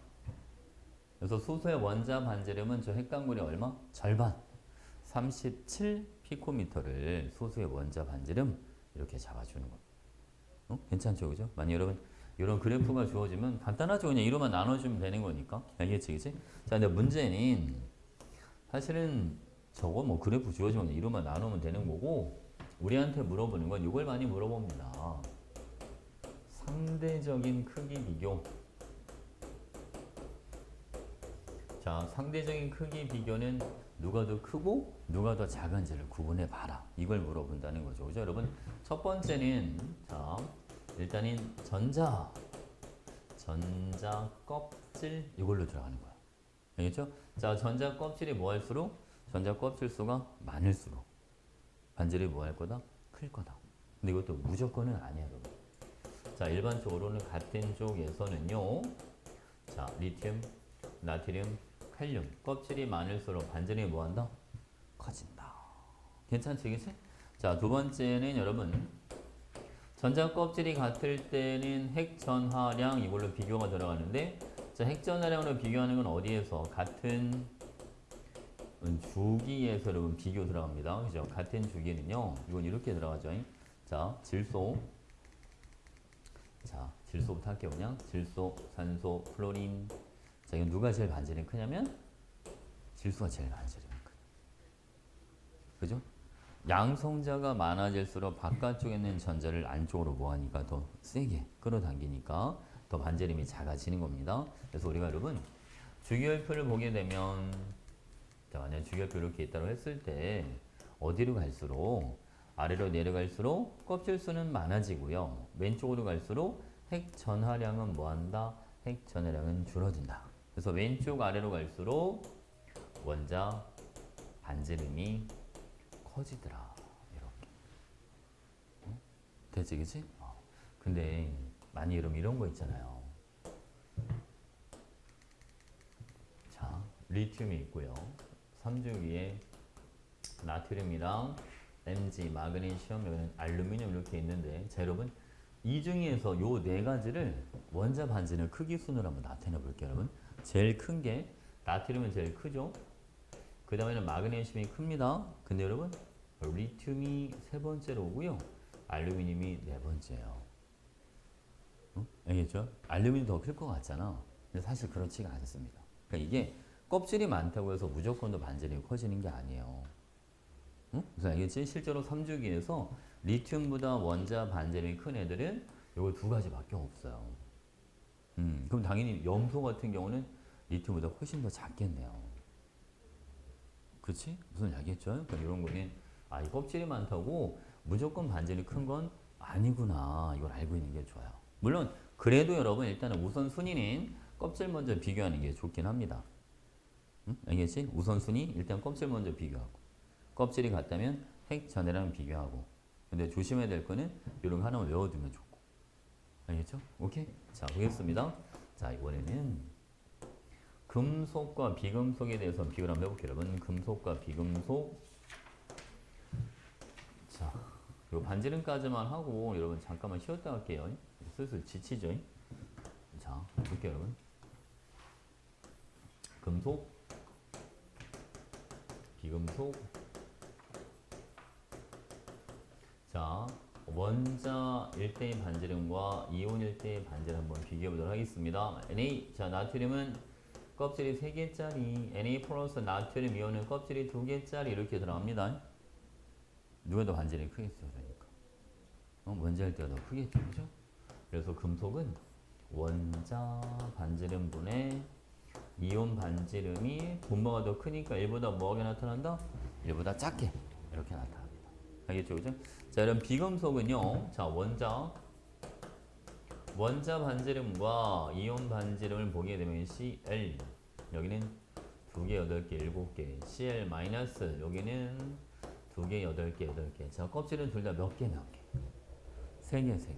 그래서 수소의 원자 반지름은 저 핵광물이 얼마? 절반. 37 피코미터를 수소의 원자 반지름 이렇게 잡아주는 겁니다. 괜찮죠, 그죠? 만약 여러분 이런 그래프가 주어지면 간단하죠. 그냥 이로만 나눠주면 되는 거니까. 알겠지, 그치? 자, 근데 문제는 사실은 저거 뭐 그래프 주어지면 이로만 나누면 되는 거고 우리한테 물어보는 건 이걸 많이 물어봅니다. 상대적인 크기 비교. 자, 상대적인 크기 비교는 누가 더 크고 누가 더 작은지를 구분해 봐라. 이걸 물어본다는 거죠. 그죠, 여러분? 첫 번째는 자, 일단은 전자 껍질 이걸로 들어가는 거야. 알겠죠? 자, 전자 껍질이 뭐 할수록 전자 껍질 수가 많을수록 반질이 뭐 할 거다? 클 거다. 근데 이것도 무조건은 아니야, 여러분. 자, 일반적으로는 같은 쪽에서는요. 자, 리튬, 나트륨, 칼륨 껍질이 많을수록 반전이 뭐한다? 커진다. 괜찮지, 그치? 자, 두 번째는 여러분 전자 껍질이 같을 때는 핵전하량 이걸로 비교가 들어가는데 자, 핵전하량으로 비교하는 건 어디에서? 같은 주기에서 여러분 비교 들어갑니다. 그죠? 같은 주기는요. 이건 이렇게 들어가죠. 자, 질소. 자, 질소부터 할게요. 그냥 질소, 산소, 플로린. 자, 이건 누가 제일 반절이 크냐면 질소가 제일 반절이 크다. 그죠? 양성자가 많아질수록 바깥쪽에 있는 전자를 안쪽으로 뭐하니까 더 세게 끌어당기니까 더 반제림이 작아지는 겁니다. 그래서 우리가 여러분 주기율표를 보게 되면 자, 만약 주기율표 이렇게 있다고 했을 때 어디로 갈수록 아래로 내려갈수록 껍질 수는 많아지고요. 왼쪽으로 갈수록 핵 전하량은 뭐한다? 핵 전하량은 줄어든다. 그래서 왼쪽 아래로 갈수록 원자 반지름이 커지더라. 이렇게. 어? 됐지, 그치? 근데 많이 여러분 이런 거 있잖아요. 자, 리튬이 있고요. 3주기에 나트륨이랑 Mg, 마그네슘, 알루미늄 이렇게 있는데 자, 여러분 이 중에서 요 네 가지를 원자 반지름 크기 순으로 한번 나타내 볼게요, 여러분. 제일 큰 게 나트륨은 제일 크죠. 그 다음에는 마그네슘이 큽니다. 근데 여러분 리튬이 세 번째로 오고요. 알루미늄이 네 번째예요. 알겠죠? 알루미늄이 더 클 것 같잖아. 근데 사실 그렇지가 않습니다. 그러니까 이게 껍질이 많다고 해서 무조건 더 반지름이 커지는 게 아니에요. 그래서 알겠지? 실제로 3주기에서 리튬보다 원자 반지름이 큰 애들은 요거 두 가지밖에 없어요. 그럼 당연히 염소 같은 경우는 리튬보다 훨씬 더 작겠네요. 그렇지? 무슨 알겠죠? 그러니까 이런 거는 아, 이 껍질이 많다고 무조건 반지름이 큰 건 아니구나. 이걸 알고 있는 게 좋아요. 물론 그래도 여러분 일단은 우선 순위는 껍질 먼저 비교하는 게 좋긴 합니다. 알겠지? 우선 순위 일단 껍질 먼저 비교하고 껍질이 같다면 핵 전해랑 비교하고 근데 조심해야 될 거는 이런 거 하나만 외워두면 좋고 알겠죠? 오케이? 자, 보겠습니다. 자, 이번에는 금속과 비금속에 대해서 비교를 한번 해볼게요. 여러분 금속과 비금속 자, 요 반지름까지만 하고 여러분 잠깐만 쉬었다 갈게요. 슬슬 지치죠? 자, 볼게요 여러분. 금속 비금속 자, 원자 1대1 반지름과 이온 1대1 반지름 한번 비교해 보도록 하겠습니다. Na, 자, 나트륨은 껍질이 3개짜리, Na 플러스 나트륨 이온은 껍질이 2개짜리 이렇게 들어갑니다. 누가 더 반지름이 크겠어요, 그러니까. 원자 할 때가 더 크겠죠, 그죠? 그래서 금속은 원자 반지름분의 이온 반지름이 분모가 더 크니까 1보다 뭐하게 나타난다? 1보다 작게 이렇게 나타납니다. 알겠죠, 그죠? 자, 그럼 비금속은요. 자, 원자 반지름과 이온 반지름을 보게 되면 Cl 여기는 2개, 8개, 7개 Cl 마이너스 여기는 2개, 8개, 8개 자, 껍질은 둘 다 몇 개, 몇 개? 3개, 3개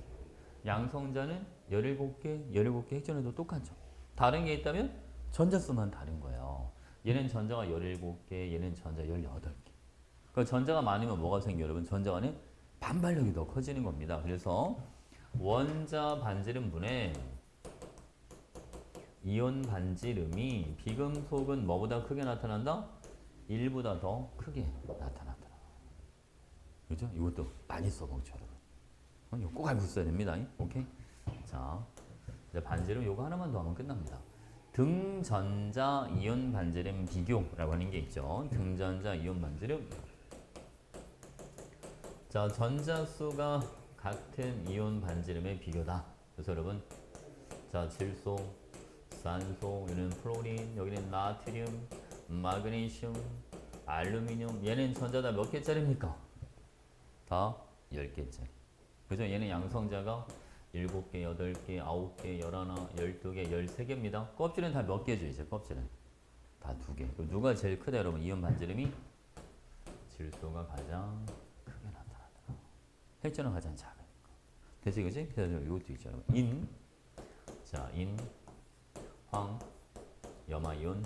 양성자는 17개, 17개 핵전에도 똑같죠. 다른 게 있다면 전자수만 다른 거예요. 얘는 전자가 17개, 얘는 전자 18개. 그 전자가 많으면 뭐가 생겨요, 여러분? 전자 간에 반발력이 더 커지는 겁니다. 그래서 원자 반지름분의 이온 반지름이 비금속은 뭐보다 크게 나타난다? 1보다 더 크게 나타난다. 그죠? 이것도 많이 써보죠, 여러분. 이거 꼭 알고 있어야 됩니다. 오케이? 자, 이제 반지름 요거 하나만 더 하면 끝납니다. 등전자 이온 반지름 비교라고 하는 게 있죠. 등전자 이온 반지름. 자, 전자수가 같은 이온 반지름의 비교다. 그래서 여러분, 자, 질소, 산소, 여기는 플로린, 여기는 나트륨, 마그네슘, 알루미늄. 얘는 전자다 몇 개짜리입니까? 다 10개짜리. 그죠? 얘는 양성자가 7개, 8개, 9개, 11, 12개, 13개입니다. 껍질은 다 몇 개죠, 이제 껍질은? 다 2개. 그럼 누가 제일 크다, 여러분? 이온 반지름이? 질소가 가장 크게 나타나더라. 혈전은 가장 작으니까. 됐지, 그지? 그래서 이것도 있죠, 여러분. 인, 자, 인, 황, 염화이온,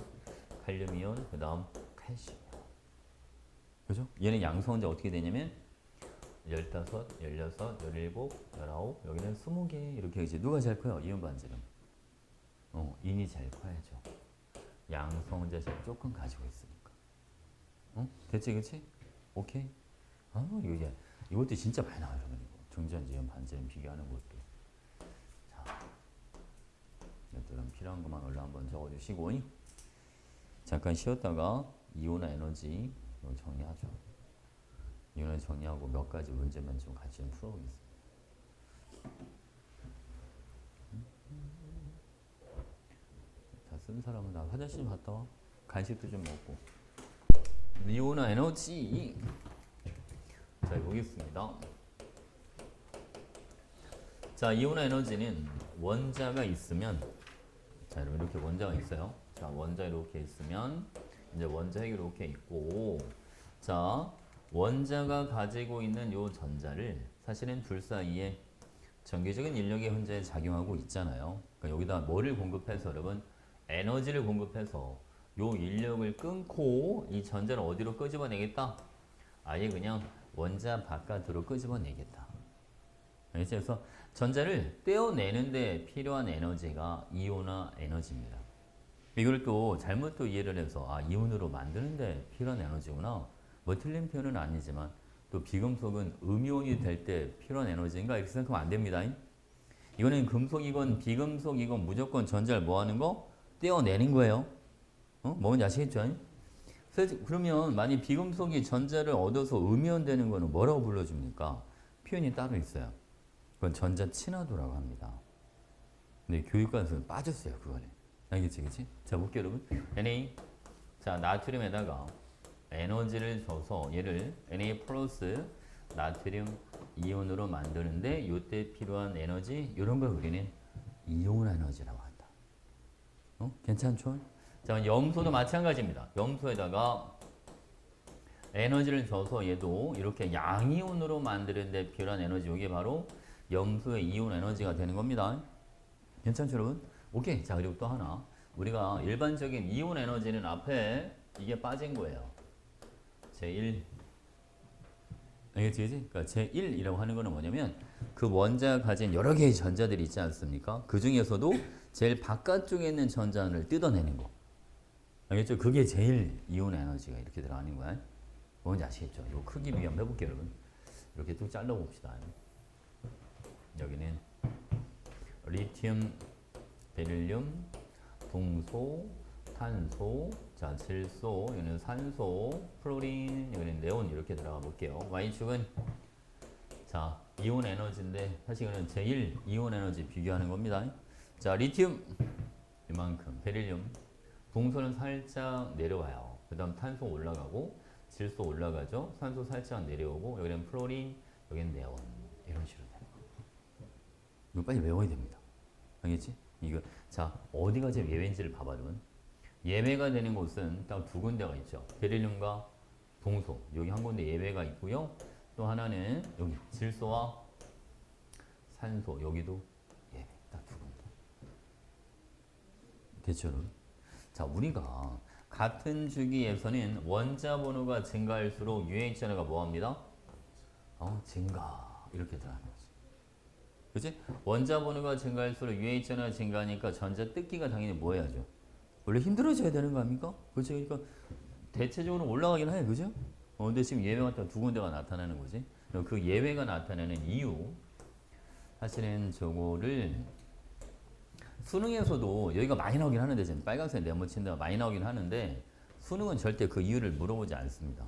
칼륨이온, 그 다음 칼슘이온. 그죠? 얘는 양성자 어떻게 되냐면 15, 16, 17, 19, 여기는 20개 이렇게 이제 누가 제일 커요? 이온 반지름. 인이 제일 커야죠. 양성자 제일 조금 가지고 있으니까. 됐지, 그치? 오케이. 이것도 진짜 많이 나와요, 여러분. 등전지 이온 반지름 비교하는 것도. 자, 그럼 필요한 것만 올라 한번 적어주시고 잠깐 쉬었다가 이온화 에너지 정리하죠. 이온화 정리하고 몇 가지 문제만 좀 같이 좀 풀어보겠습니다. 자, 쓴 사람은 나 화장실 좀 갔다 와. 간식도 좀 먹고. 이온화 에너지. 자, 보겠습니다. 자, 이온화 에너지는 원자가 있으면, 자, 여러분 이렇게 원자가 있어요. 자, 원자 이렇게 있으면 이제 원자 핵이 이렇게 있고, 자, 원자가 가지고 있는 요 전자를 사실은 둘 사이에 전기적인 인력이 현재 작용하고 있잖아요. 그러니까 여기다 뭐를 공급해서 여러분 에너지를 공급해서 요 인력을 끊고 이 전자를 어디로 끄집어내겠다? 아예 그냥 원자 바깥으로 끄집어내겠다. 그래서 전자를 떼어내는데 필요한 에너지가 이온화 에너지입니다. 이걸 또 잘못 또 이해를 해서 이온으로 만드는데 필요한 에너지구나. 뭐 틀린 표현은 아니지만 또 비금속은 음이온이 될 때 필요한 에너지인가 이렇게 생각하면 안 됩니다. 이거는 금속이건 비금속이건 무조건 전자를 뭐 하는 거? 떼어내는 거예요. 뭔지 아시겠죠? 그러면 만약 비금속이 전자를 얻어서 음이온 되는 거는 뭐라고 불러줍니까? 표현이 따로 있어요. 그건 전자 친화도라고 합니다. 근데 교육과에서는 빠졌어요, 그거는. 알겠지, 그치? 자, 볼게요, 여러분. Na, 자, 나트륨에다가 에너지를 줘서 얘를 Na 플러스 나트륨 이온으로 만드는데 이때 필요한 에너지, 이런 걸 우리는 이온 에너지라고 한다. 괜찮죠? 자, 염소도 마찬가지입니다. 염소에다가 에너지를 줘서 얘도 이렇게 양이온으로 만드는데 필요한 에너지, 이게 바로 염소의 이온 에너지가 되는 겁니다. 괜찮죠, 여러분? 오케이. 자, 그리고 또 하나. 우리가 일반적인 이온 에너지는 앞에 이게 빠진 거예요. 제1. 알겠지? 그러니까 제1이라고 하는 거는 뭐냐면 그 원자가 가진 여러 개의 전자들이 있지 않습니까? 그 중에서도 제일 바깥쪽에 있는 전자를 뜯어내는 거. 알겠죠? 그게 제일 이온 에너지가 이렇게 들어가는 거야. 뭔지 아시겠죠? 요 크기 비교 한번 해볼게요, 여러분. 이렇게 쭉 잘라봅시다. 여기는 리튬, 베릴륨, 동소, 탄소, 자, 질소, 여기는 산소, 플로린, 여기는 네온 이렇게 들어가 볼게요. Y축은 자, 이온 에너지인데 사실 이거는 제1 이온 에너지 비교하는 겁니다. 자, 리튬 이만큼, 베릴륨, 동소는 살짝 내려와요. 그 다음 탄소 올라가고 질소 올라가죠. 산소 살짝 내려오고 여기는 플로린, 여기는 네온 이런 식으로 되는 거예요. 이거 빨리 외워야 됩니다. 알겠지? 이거 자, 어디가 제일 예외인지를 봐봐, 여러분. 예외가 되는 곳은 딱 두 군데가 있죠. 베릴륨과 동소. 여기 한 군데 예외가 있고요. 또 하나는 여기 질소와 산소. 여기도 예외. 딱 두 군데. 됐죠, 여러분? 자, 우리가 같은 주기에서는 원자 번호가 증가할수록 UHN가 뭐합니다? 증가. 이렇게 들어가는 거지. 그치? 원자 번호가 증가할수록 UHN가 증가하니까 전자 뜯기가 당연히 뭐 해야죠? 원래 힘들어져야 되는 거 아닙니까? 그렇죠? 그러니까 대체적으로 올라가긴 해요. 그죠? 근데 지금 예외가 딱 두 군데가 나타나는 거지. 그 예외가 나타나는 이유. 사실은 저거를 수능에서도 여기가 많이 나오긴 하는데 지금 빨간색 네모친 데가 많이 나오긴 하는데 수능은 절대 그 이유를 물어보지 않습니다.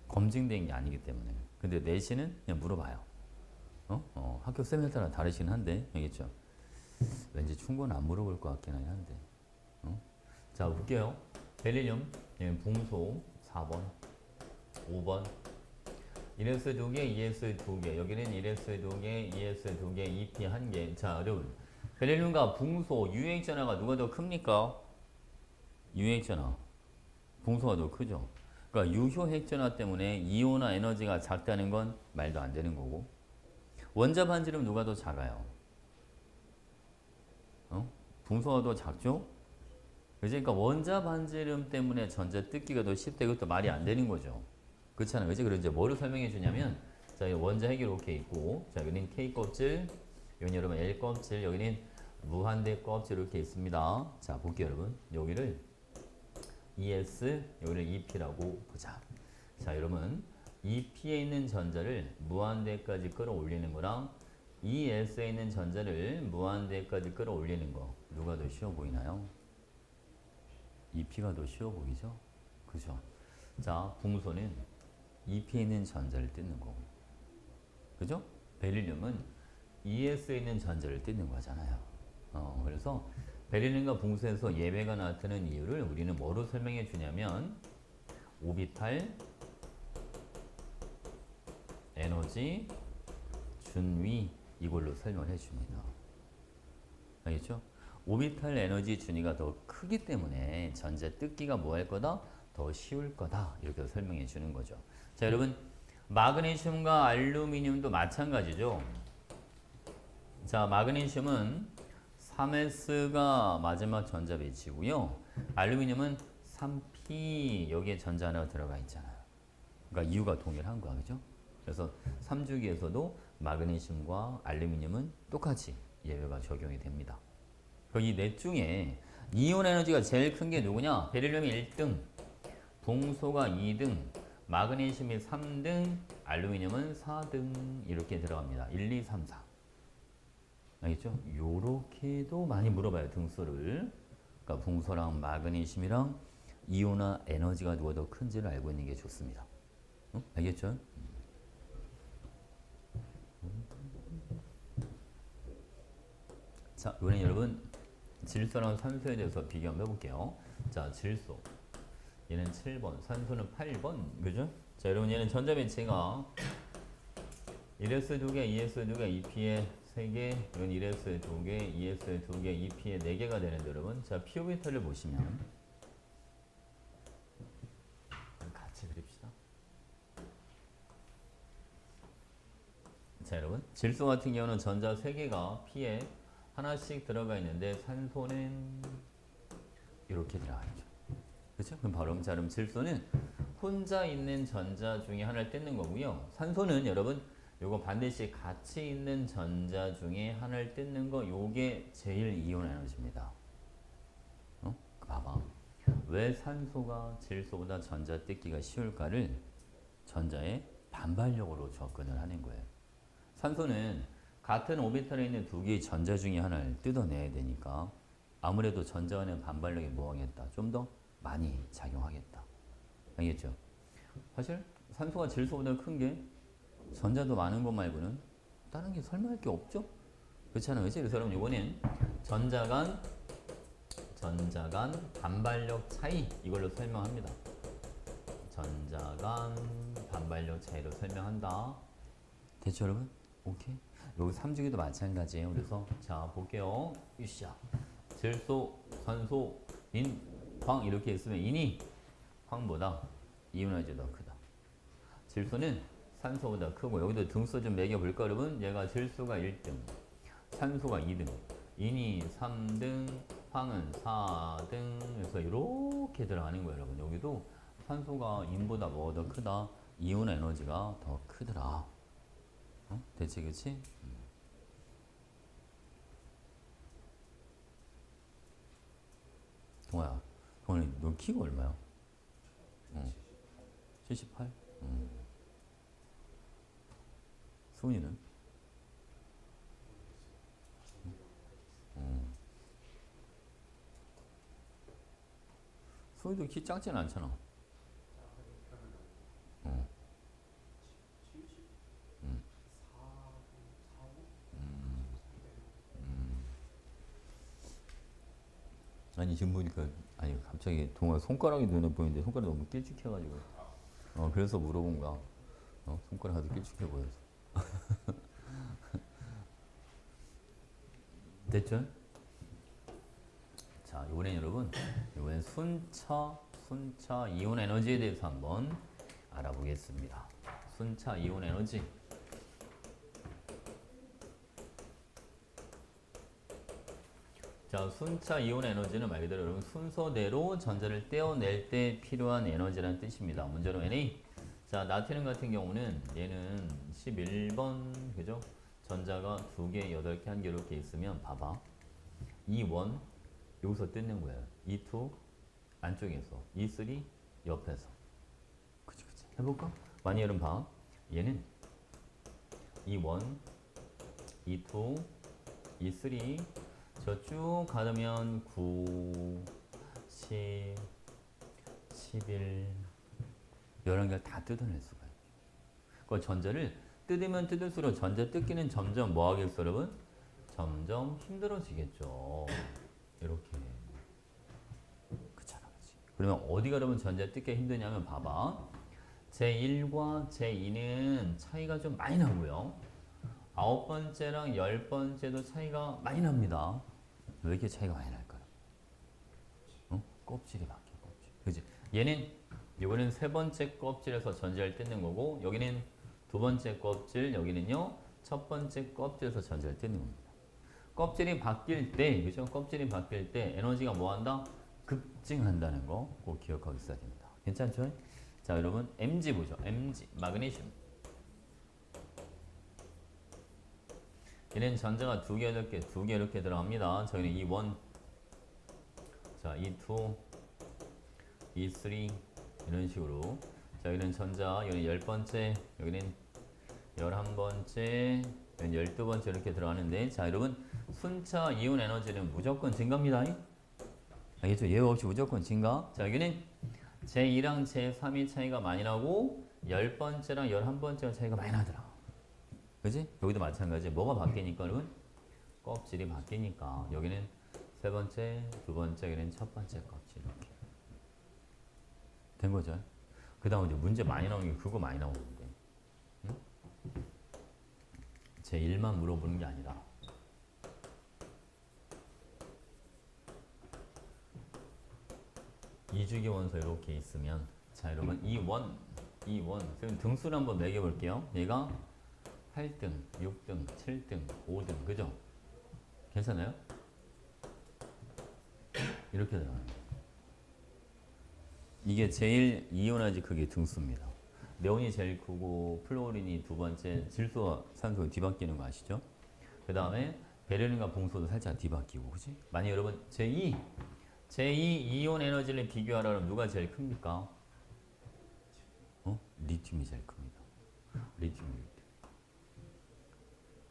검증된 게 아니기 때문에. 근데 내신은 그냥 물어봐요. 학교 쌤에 따라 다르긴 한데 알겠죠? 왠지 충고는 안 물어볼 것 같긴 한데. 자 볼게요. 베릴륨 붕소 4번 5번 1s 2개 2s 2개 여기는 1s 2개 2s 2개 2p 1개. 자 여러분 베릴륨과 붕소 유액전화가 누가 더 큽니까? 유액전화 붕소가 더 크죠. 그러니까 유효 핵전화 때문에 이온화 에너지가 작다는 건 말도 안 되는 거고 원자 반지름 누가 더 작아요? 붕소가 더 작죠? 그러니까 원자 반지름 때문에 전자 뜯기가 더 쉽다. 이것도 말이 안 되는 거죠. 그렇잖아요. 그래서 이제 뭐를 설명해 주냐면 자, 원자 핵이 이렇게 있고 자, 여기는 K 껍질, 여기는 여러분 L 껍질, 여기는 무한대 껍질 이렇게 있습니다. 자, 볼게요, 여러분. 여기를 ES, 여기를 EP라고 보자. 자, 여러분. EP에 있는 전자를 무한대까지 끌어올리는 거랑 ES에 있는 전자를 무한대까지 끌어올리는 거 누가 더 쉬워 보이나요? EP가 더 쉬워 보이죠? 그죠? 자, 붕소는 EP에 있는 전자를 뜯는 거고 그죠? 베릴륨은 ES에 있는 전자를 뜯는 거잖아요. 그래서 베릴륨과 붕소에서 예배가 나타나는 이유를 우리는 뭐로 설명해 주냐면 오비탈 에너지 준위 이걸로 설명해 줍니다. 알겠죠? 오비탈 에너지 준위가 더 크기 때문에 전자 뜯기가 뭐 할 거다? 더 쉬울 거다. 이렇게 설명해 주는 거죠. 자, 여러분 마그네슘과 알루미늄도 마찬가지죠. 자, 마그네슘은 3s가 마지막 전자 배치고요. 알루미늄은 3p 여기에 전자 하나가 들어가 있잖아요. 그러니까 이유가 동일한 거야. 그죠? 그래서 3주기에서도 마그네슘과 알루미늄은 똑같이 예외가 적용이 됩니다. 이 넷 중에 이온 에너지가 제일 큰 게 누구냐? 베릴륨이 1등, 붕소가 2등, 마그네슘이 3등, 알루미늄은 4등 이렇게 들어갑니다. 1, 2, 3, 4. 알겠죠? 요렇게도 많이 물어봐요. 등수를. 그러니까 붕소랑 마그네슘이랑 이온화 에너지가 누가 더 큰지를 알고 있는 게 좋습니다. 알겠죠? 자, 이번엔 여러분 질소랑 산소에 대해서 비교 한번 해볼게요. 자, 질소. 얘는 7번, 산소는 8번. 그죠? 자, 여러분 얘는 전자 배치가 1s 2개, 2s 2개, 2p에 3개, 이건 1s 2개, 2s 2개, 2p에 4개가 되는데 여러분. 자, p 오비탈을 보시면 같이 그립시다. 자, 여러분. 질소 같은 경우는 전자 3개가 p에 하나씩 들어가 있는데 산소는 이렇게 들어가 있죠. 그렇죠? 그럼 바로 자, 그럼 질소는 혼자 있는 전자 중에 하나를 뜯는 거고요. 산소는 여러분 요거 반드시 같이 있는 전자 중에 하나를 뜯는 거 요게 제일 이온 에너지입니다. 봐봐. 왜 산소가 질소보다 전자 뜯기가 쉬울까를 전자의 반발력으로 접근을 하는 거예요. 산소는 같은 오비탈에 있는 두 개의 전자 중에 하나를 뜯어내야 되니까 아무래도 전자 간의 반발력이 뭐하겠다? 좀 더 많이 작용하겠다. 알겠죠? 사실 산소가 질소보다 큰 게 전자도 많은 것 말고는 다른 게 설명할 게 없죠? 그렇잖아요. 그치? 그래서 여러분 이번엔 전자 간 반발력 차이 이걸로 설명합니다. 전자 간 반발력 차이로 설명한다. 됐죠 여러분? 오케이. 여기 3주기도 마찬가지예요. 그래서 자 볼게요. 으쌰. 질소, 산소, 인, 황 이렇게 있으면 인이 황보다 이온화제 더 크다. 질소는 산소보다 크고 여기도 등수 좀 매겨볼까 여러분? 얘가 질소가 1등, 산소가 2등, 인이 3등, 황은 4등. 그래서 이렇게 들어가는 거예요 여러분. 여기도 산소가 인보다 뭐가 더 크다? 이온 에너지가 더 크더라. 대체 그치? 동아야, 동아야, 너 키가 얼마야? 78? 수은이는? 소희도 키 작진 않잖아. 어. 음. 아니 지금 보니까 아니 갑자기 동아 손가락이 눈에 보이는데 손가락이 너무 길쭉해가지고 그래서 물어본 거야. 손가락 아주 길쭉해 보여서. 됐죠? 자, 이번엔 여러분, 이번엔 순차 이온 에너지에 대해서 한번 알아보겠습니다. 순차 이온 에너지. 자, 순차 이온 에너지는 말 그대로 여러분 순서대로 전자를 떼어낼 때 필요한 에너지라는 뜻입니다. 문제로 NA. 자, 나트륨 같은 경우는 얘는 11번, 그죠? 전자가 2개, 8개, 1개 이렇게 있으면 봐봐. E1 여기서 뜯는 거예요. E2 안쪽에서, E3 옆에서. 그치. 해볼까? 많이 여러분 봐. 얘는 E1, E2, E3 저 쭉 가면 9, 10, 11, 11개를 다 뜯어낼 수가 있죠. 그 전자를 뜯으면 뜯을수록 전자 뜯기는 점점 뭐 하겠어 여러분? 점점 힘들어지겠죠. 이렇게. 그렇잖아. 그러면 어디가 여러분 전자 뜯기가 힘드냐면 봐봐. 제1과 제2는 차이가 좀 많이 나고요. 9번째랑 10번째도 차이가 많이 납니다. 왜 이렇게 차이가 많이 날까요? 껍질이 바뀌어, 껍질. 그지? 얘는, 이거는 세 번째 껍질에서 전자를 뜯는 거고, 여기는 두 번째 껍질, 여기는요, 첫 번째 껍질에서 전자를 뜯는 겁니다. 껍질이 바뀔 때, 그죠? 껍질이 바뀔 때 에너지가 뭐 한다? 급증한다는 거 꼭 기억하고 있어야 됩니다. 괜찮죠? 자, 여러분, Mg 보죠. Mg, 마그네슘. 얘는 전자가 2개, 8개, 2개 이렇게 들어갑니다. 저기는 E1, 자, E2, E3 이런 식으로. 자, 여기는 전자, 여기는 10번째, 여기는 11번째, 여기는 12번째 이렇게 들어가는데, 자, 여러분 순차 이온 에너지는 무조건 증가입니다. 알겠죠? 예외 없이 무조건 증가. 자, 여기는 제2랑 제3의 차이가 많이 나고 10번째랑 11번째가 차이가 많이 나더라. 그지? 여기도 마찬가지. 뭐가 바뀌니까 여러분? 껍질이 바뀌니까 여기는 세 번째, 두 번째, 여기는 첫 번째 껍질 이렇게 된 거죠. 그 다음 이제 문제 많이 나오는 게 그거 많이 나오는데, 응? 제 1만 물어보는 게 아니라 이주기 원소 이렇게 있으면, 자 여러분 E1 그럼 등수를 한번 매겨볼게요. 얘가 8등, 6등, 7등, 5등, 그죠? 괜찮아요? 이렇게 들어가요. 이게 제일 이온화지 그게 등수입니다. 네온이 제일 크고 플로린이 두 번째, 질소와 산소가 뒤바뀌는 거 아시죠? 그 다음에 베릴륨과 봉소도 살짝 뒤바뀌고, 그지? 만약 여러분 제2 이온 에너지를 비교하라면 누가 제일 큽니까? 리튬이 제일 큽니다. 리튬이.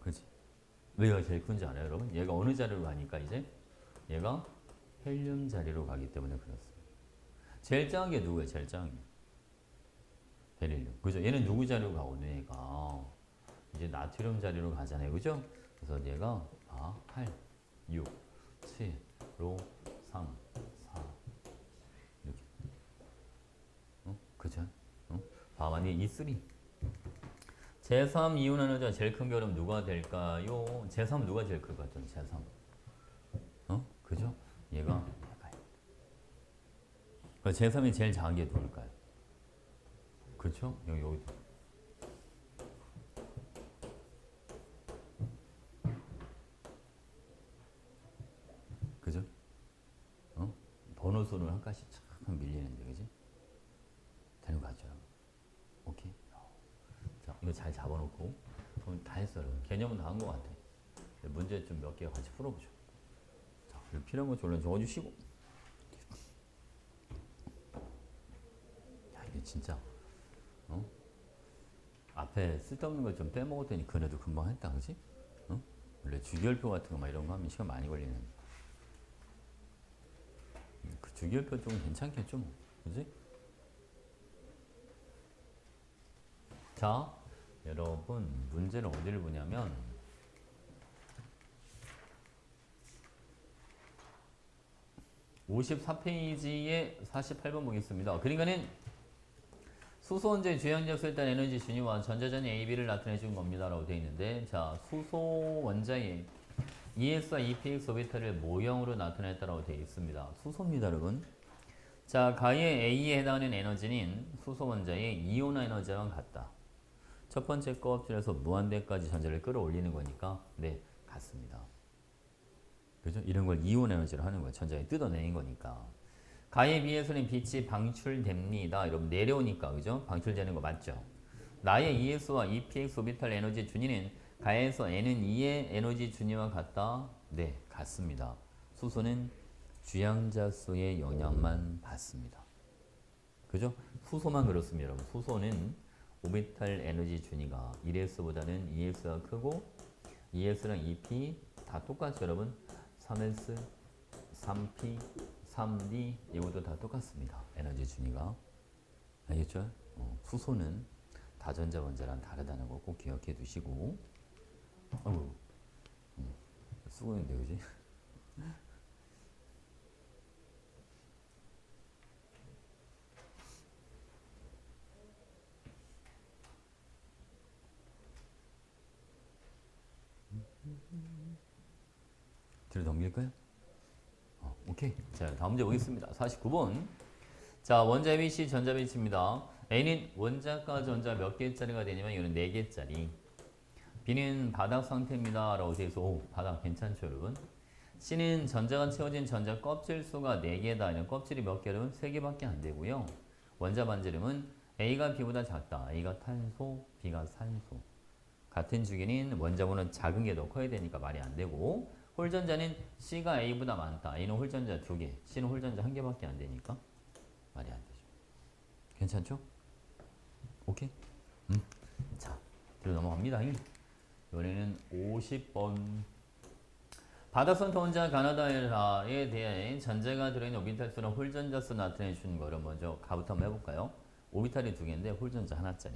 그지? 왜가 제일 큰지 알아요, 여러분? 얘가 어느 자리로 가니까 이제? 얘가 헬륨 자리로 가기 때문에 그렇습니다. 제일 작은 게 누구예요? 제일 작은 게? 베릴륨. 그죠? 얘는 누구 자리로 가거든요, 얘가. 이제 나트륨 자리로 가잖아요, 그죠? 그래서 얘가 8, 6, 7, 5, 3, 4 이렇게. 그죠? 만약에 E3 제3 이온 에너지가 제일 큰 게 그럼 누가 될까요? 제3 누가 제일 클 것 같죠? 제3. 그죠? 얘가 제3이 제일 작은 게 누굴까요? 그렇죠? 여기. 그죠? 번호 수는 한 칸씩 참 밀리는데, 그지? 되는 거 같죠? 오케이. 자, 이거 잘 잡아놓고 그럼 다 했어요. 개념은 다 한 것 같아. 문제 좀 몇 개 같이 풀어보죠. 자, 필요한 거 졸라 적어주시고. 야, 이게 진짜 앞에 쓸데없는 걸 좀 빼먹었더니 그네도 금방 했다, 그지? 원래 주기율표 같은 거 막 이런 거 하면 시간 많이 걸리는. 그쵸? 주기율표 쪽은 괜찮겠죠 뭐. 그지? 자, 여러분 문제는 어디를 보냐면 54페이지에 48번 보겠습니다. 그러니까는 수소 원자의 주양자수에 따른 에너지 준위와 전자전이 AB를 나타내 준 겁니다. 라고 되어 있는데, 자, 수소 원자의 ES와 EPX 오비탈을 모형으로 나타냈다라고 되어 있습니다. 수소입니다, 여러분. 자, 가의 A에 해당하는 에너지는 수소 원자의 이온화 에너지와 같다. 첫 번째 껍질에서 무한대까지 전자를 끌어올리는 거니까, 네, 같습니다. 그죠? 이런 걸 이온 에너지로 하는 거예요. 전자에 뜯어내는 거니까. 가에 비해서는 빛이 방출됩니다. 여러분 내려오니까 그죠? 방출되는 거 맞죠? 나의 ES와 EPX 오비탈 에너지 준위는 가에서 N은 2의 에너지 준위와 같다. 네, 같습니다. 수소는 주양자수의 영향만 받습니다. 그죠? 수소만 그렇습니다, 여러분. 수소는 오비탈 에너지 준위가 1s보다는 2s가 크고 2s랑 2p 다 똑같죠, 여러분? 3s, 3p, 3d 이것도 다 똑같습니다. 에너지 준위가. 알겠죠? 수소는 다전자 원자랑 다르다는 거 꼭 기억해 두시고. 어우, 쓰고 있는데 그지? 뒤로 넘길까요? 오케이. 자, 다음 문제 보겠습니다. 49번. 자, 원자 배치, 전자 배치입니다. A는 원자가 전자 몇 개짜리가 되냐면 이거는 4개짜리. B는 바닥 상태입니다. 라고 되어 있어. 오, 바닥 괜찮죠, 여러분? C는 전자가 채워진 전자 껍질 수가 4개다. 이런 껍질이 몇 개는 3개밖에 안 되고요. 원자 반지름은 A가 B보다 작다. A가 탄소, B가 산소. 같은 주기는 원자보는 작은 게 더 커야 되니까 말이 안 되고, 홀전자는 C가 A보다 많다. A는 홀전자 2개, C는 홀전자 1개밖에 안 되니까 말이 안 되죠. 괜찮죠? 오케이? 자, 뒤로 넘어갑니다. 이번에는 50번. 바닥선터 원자 가나다에 대해 전자가 들어있는 오비탈 수는 홀전자 수 나타내 주는 거를 먼저 가부터 한번 해볼까요? 오비탈이 2개인데 홀전자 하나짜리.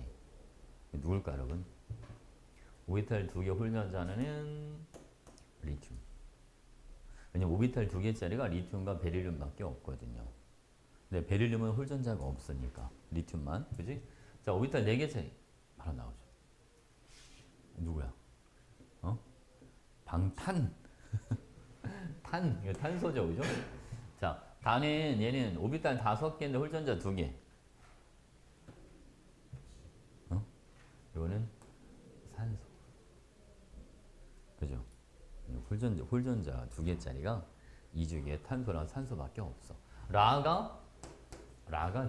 누굴까, 여러분? 오비탈 2개 홀전자 하나는 리튬. 왜냐면 오비탈 2개짜리가 리튬과 베릴륨밖에 없거든요. 근데 베릴륨은 홀전자가 없으니까 리튬만, 그지? 자, 오비탈 4개짜리 바로 나오죠. 누구야? 방탄. 탄, 이거 탄소죠, 그죠? 자, 단은 얘는 오비탈 5개인데 홀전자 2개. 이거는 산소. 그죠? 홀전자 2개짜리가 2주기에 탄소랑 산소밖에 없어. 라가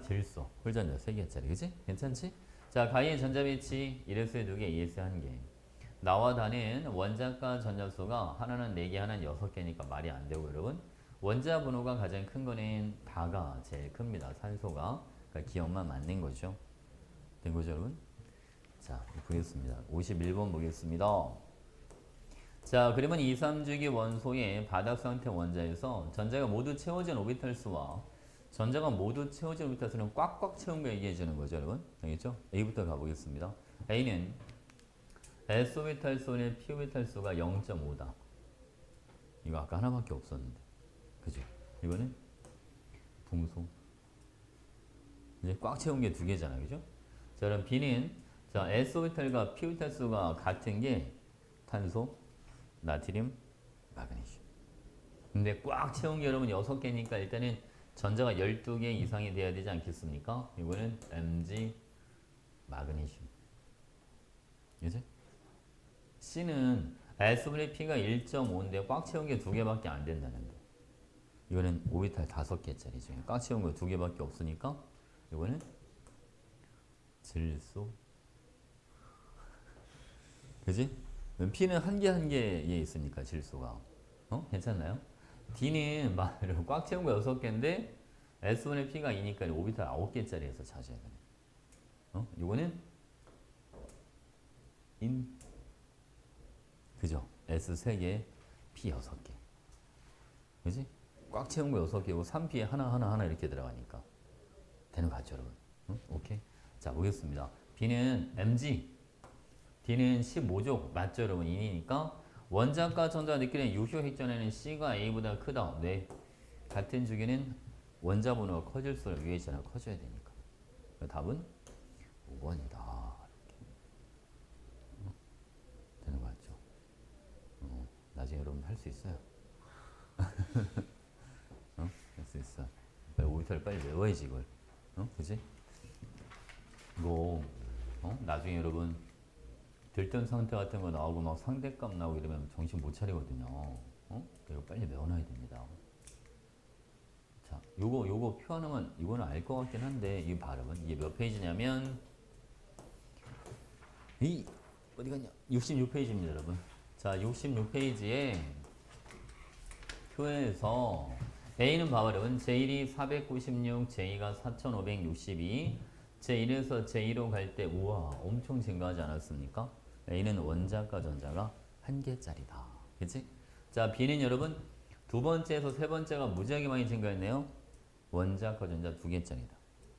질소. 홀전자 3개짜리. 그지? 괜찮지? 자, 가의 전자 배치 1s에 2개, 2s에 1개. 나와 다는 원자가 전자수가 하나는 4개, 하나는 6개니까 말이 안 되고, 여러분. 원자 번호가 가장 큰 거는 다가 제일 큽니다. 산소가. 그러니까 기억만 맞는 거죠. 된 거죠, 여러분? 자, 보겠습니다. 51번 보겠습니다. 자, 그러면 2, 3주기 원소의 바닥 상태 원자에서 전자가 모두 채워진 오비탈 수와 전자가 모두 채워진 오비탈 수는 꽉꽉 채운 거 얘기해 주는 거죠, 여러분. 알겠죠? A부터 가보겠습니다. A는 S 오비탈 수는 P 오비탈 수가 0.5다. 이거 아까 하나밖에 없었는데. 그죠? 이거는 동소. 이제 꽉 채운 게 2개잖아. 그죠? 자, 그럼 B는 자, S 오비탈과 P 오비탈 수가 같은 게 탄소, 나트륨, 마그네슘. 근데 꽉 채운 게 여러분 6개니까 일단은 전자가 12개 이상이 돼야 되지 않겠습니까? 이거는 Mg, 마그네슘. 그죠? C는 S분의 P가 1.5인데 꽉 채운 게 2개밖에 안 된다는데. 이거는 오비탈 5개짜리 중에 꽉 채운 거 2개밖에 없으니까 이거는 질소. 그지? P는 한 개에 있으니까 질소가. 괜찮나요? D는 꽉 채운 거 6개인데 S분의 P가 2니까 오비탈 9개짜리에서 찾아야 되네. 이거는 그죠? S 3개, P 6개. 그지? 꽉 채운 거 6개고 3P에 하나 이렇게 들어가니까 되는 거 같죠 여러분? 응? 오케이. 자 보겠습니다. B는 mg, D는 15족 맞죠 여러분? 인이니까 원자과 전자가 느끼는 유효 핵전에는 C가 A보다 크다. 네. 같은 주기는 원자 번호가 커질수록 유해전화가 커져야 되니까. 답은 5번이다. 되는 거 같죠? 나중에 여러분 할 수 있어요. 할 수 있어. 빨리 오비탈 빨리 외워야지 이걸. 그지? 이거 나중에 여러분 들뜬 상태 같은 거 나오고 막 상대값 나오고 이러면 정신 못 차리거든요. 이거 빨리 외워놔야 됩니다. 자, 요거 표현하면 이거는 알 것 같긴 한데 이 발음은 이게 몇 페이지냐면 이 어디 갔냐? 66페이지입니다, 여러분. 자, 66페이지에 표에서 A는 봐봐, 여러분. 제1이 496, 제2가 4562, 제1에서 제2로 갈 때 우와 엄청 증가하지 않았습니까? A는 원자과 전자가 한 개짜리다. 그치? 자, B는 여러분 두 번째에서 세 번째가 무지하게 많이 증가했네요. 원자과 전자 두 개짜리다.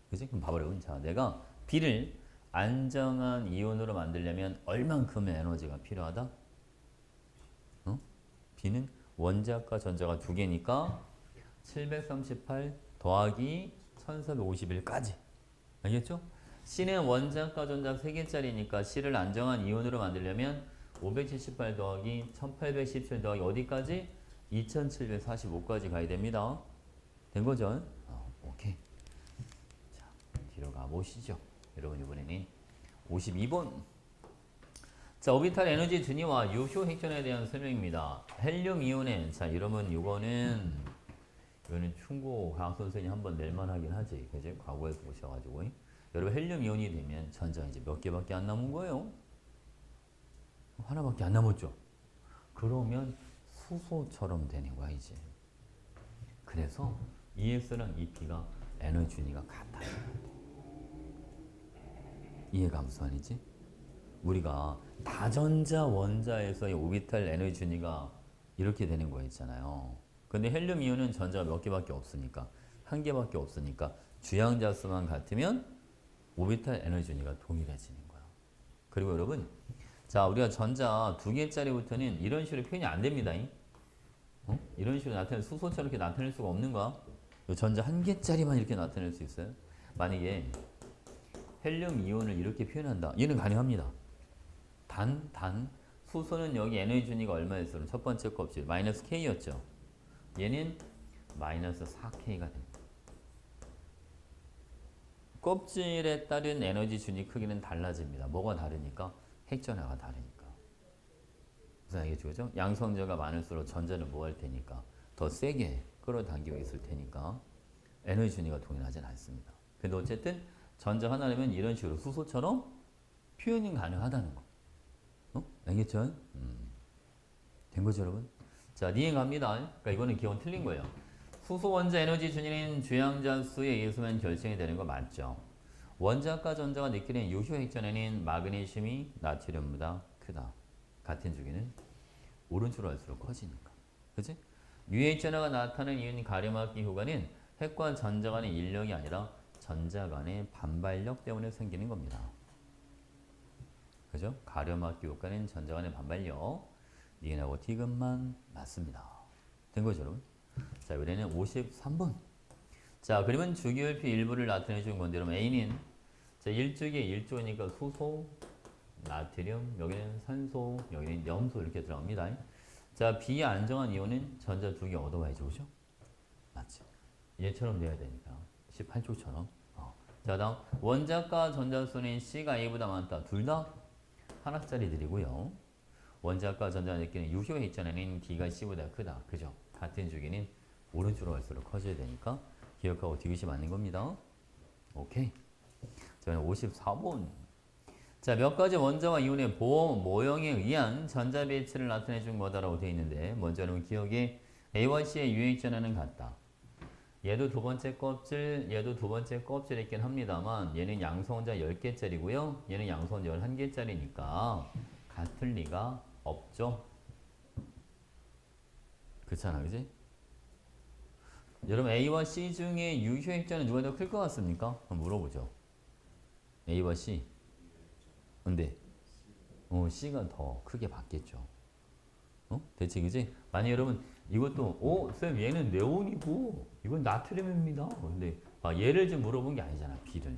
그치? 그럼 봐봐, 여러분. 자, 내가 B를 안정한 이온으로 만들려면 얼만큼의 에너지가 필요하다? B는 원자과 전자가 두 개니까 738 더하기 1451까지. 알겠죠? C는 원자과 전자 3개짜리니까 C를 안정한 이온으로 만들려면 578 더하기 1817 더하기 어디까지? 2745까지 가야 됩니다. 된 거죠? 오케이. 자, 뒤로 가보시죠. 여러분 이번에는 52번. 자, 오비탈 에너지 준위와 유효 핵전에 대한 설명입니다. 헬륨 이온은 자, 여러분 이거는 충고 과학 선생님 한번 낼만하긴 하지. 그지? 과거에서 보셔가지고. 여러분 헬륨 이온이 되면 전자 이제 몇 개밖에 안 남은 거예요? 하나밖에 안 남았죠. 그러면 수소처럼 되는 거야 이제. 그래서 ES랑 EP가 에너지 준위가 같아요. 이해가 무슨 말이지? 우리가 다전자 원자에서의 오비탈 에너지 준위가 이렇게 되는 거 있잖아요. 근데 헬륨 이온은 전자가 몇 개밖에 없으니까 한 개밖에 없으니까 주양자 수만 같으면 오비탈 에너지 준위가 동일해지는 거야. 그리고 여러분, 자 우리가 전자 두 개짜리부터는 이런 식으로 표현이 안 됩니다. 이런 식으로 나타낼 수소처럼 이렇게 나타낼 수가 없는 거야. 전자 한 개짜리만 이렇게 나타낼 수 있어요. 만약에 헬륨 이온을 이렇게 표현한다. 얘는 가능합니다. 단 수소는 여기 에너지 준위가 얼마였어요? 첫 번째 껍질 마이너스 K였죠. 얘는 마이너스 4K가 됩니다. 껍질에 따른 에너지 준위 크기는 달라집니다. 뭐가 다르니까? 핵전화가 다르니까. 무슨 알겠죠? 그죠? 양성자가 많을수록 전자는 뭐 할 테니까? 더 세게 끌어당기고 있을 테니까 에너지 준위가 동일하진 않습니다. 근데 어쨌든 전자 하나라면 이런 식으로 수소처럼 표현이 가능하다는 거. 알겠죠? 된 거죠, 여러분? 자, 이해 갑니다. 그러니까 이거는 기본 틀린 거예요. 수소 원자 에너지 준위는 주양자 수에 의해서만 결정이 되는 거 맞죠? 원자과 전자가 느끼는 유효 핵전에는 마그네슘이 나트륨보다 크다. 같은 주기는 오른쪽으로 갈수록 커지니까. 그치? 유핵전화가 나타나는 이유는 가려막기 효과는 핵과 전자 간의 인력이 아니라 전자 간의 반발력 때문에 생기는 겁니다. 그죠? 가려막기 효과는 전자 간의 반발력. 니은하고 디귿만 맞습니다. 된 거죠, 여러분? 자, 이번에는 53번. 자, 그러면 주기율표 일부를 나타내 준 건데, 여러분 A는 자, 1주기에 1조니까 수소, 나트륨, 여기는 산소, 여기는 염소 이렇게 들어갑니다. 자, B의 안정한 이온은 전자 두 개 얻어와야죠, 그죠? 맞지? 얘처럼 돼야 되니까 18조처럼. 자, 다음 원자과 전자수는 C가 A보다 많다. 둘 다 하나짜리들이고요. 원자과 전자 느끼는 유효 핵전에는 D가 C보다 크다. 그죠? 같은 주기는 오른쪽으로 갈수록 커져야 되니까 기억하고 디귿이 맞는 겁니다. 오케이. 자, 54번. 자, 몇 가지 원자와 이온의 보호 모형에 의한 전자 배치를 나타내 준 거다라고 되어 있는데, 먼저 여러분 기억에 A와 C의 유핵전하는 같다. 얘도 두 번째 껍질, 얘도 두 번째 껍질 있긴 합니다만, 얘는 양성자 10개짜리고요. 얘는 양성자 11개짜리니까 같을 리가 없죠. 그렇잖아, 그지? 여러분 A와 C 중에 유효액자는 누가 더 클 것 같습니까? 한번 물어보죠. A와 C. 근데 C가 더 크게 받겠죠. 대체 그지? 만약 여러분 이것도 쌤 얘는 네온이고 이건 나트륨입니다. 근데 얘를 좀 물어본 게 아니잖아. B를.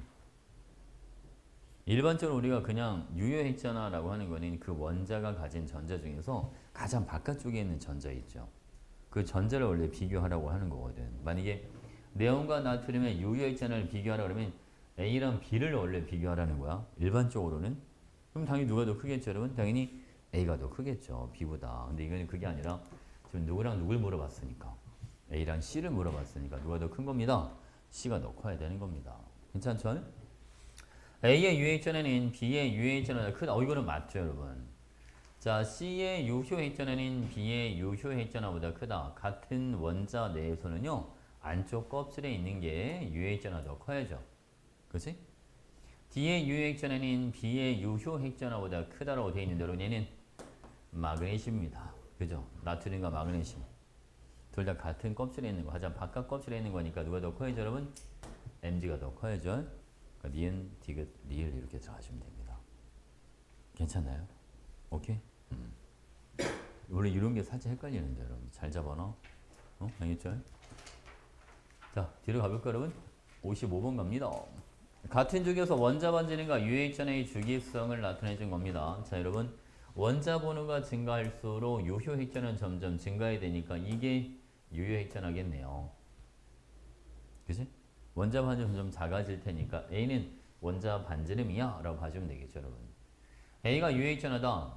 일반적으로 우리가 그냥 유효액자나라고 하는 거는 그 원자가 가진 전자 중에서 가장 바깥쪽에 있는 전자 있죠. 그 전자를 원래 비교하라고 하는 거거든. 만약에 네온과 나트륨의 유효액자를 비교하라 그러면 A랑 B를 원래 비교하라는 거야. 일반적으로는. 그럼 당연히 누가 더 크겠죠, 여러분? 당연히 A가 더 크겠죠, B보다. 근데 이거는 그게 아니라 지금 누구랑 누굴 물어봤으니까. A랑 C를 물어봤으니까 누가 더 큰 겁니다. C가 더 커야 되는 겁니다. 괜찮죠? A의 유효액자는 B의 유효액자보다 크다. 이거는 맞죠, 여러분? 자, C의 유효액자는 B의 유효액자보다 크다. 같은 원자 내에서는요, 안쪽 껍질에 있는 게 유효액자나 더 커야죠. 그렇지? D의 유효액자는 B의 유효액자보다 크다라고 되어 있는데, 여러분 얘는 마그네슘입니다. 그죠? 나트륨과 마그네슘. 둘 다 같은 껍질에 있는 거, 가장 바깥 껍질에 있는 거니까 누가 더 커야죠, 여러분? Mg가 더 커야죠. 그러니까 니은, 디귿, 리을 이렇게 들어가시면 됩니다. 괜찮나요? 오케이? 원래 이런 게 살짝 헷갈리는데 여러분 잘 잡아놔. 알겠죠? 자, 뒤로 가볼까 여러분? 55번 갑니다. 같은 주기에서 원자 반지름과 유효액전의 주기성을 나타내 준 겁니다. 자, 여러분 원자 번호가 증가할수록 유효액전은 점점 증가해야 되니까 이게 유효액전하겠네요. 그치? 원자 반지름 점점 작아질 테니까 A는 원자 반지름이야 라고 봐주면 되겠죠, 여러분. A가 유효액전하다?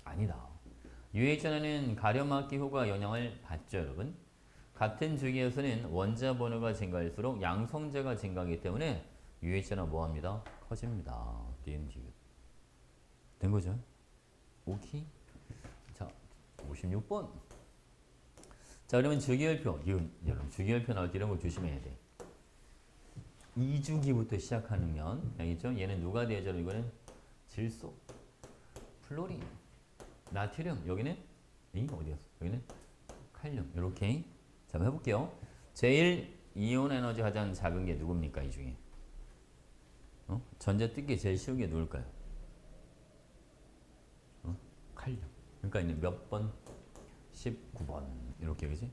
아니다. 유효액전하는 가려막기 효과 영향을 받죠, 여러분. 같은 주기에서는 원자 번호가 증가할수록 양성자가 증가하기 때문에 유효액전하 뭐합니다? 커집니다. 니은 디귿. 된 거죠? 오케이. 자, 56번. 자, 그러면 주기율표. 여러분 주기율표 나올 때 이런 거 조심해야 돼. 2주기부터 시작하는 면. 알겠죠? 얘는 누가 되죠? 이거는 질소, 플로린, 나트륨. 여기는 어디였어? 여기는 칼륨. 이렇게. 자, 한번 해볼게요. 제일 이온 에너지 가장 작은 게 누굽니까? 이 중에. 전자 뜯기 제일 쉬운 게 누굴까요? 칼륨. 그러니까 이제 몇 번? 19번. 이렇게, 그지?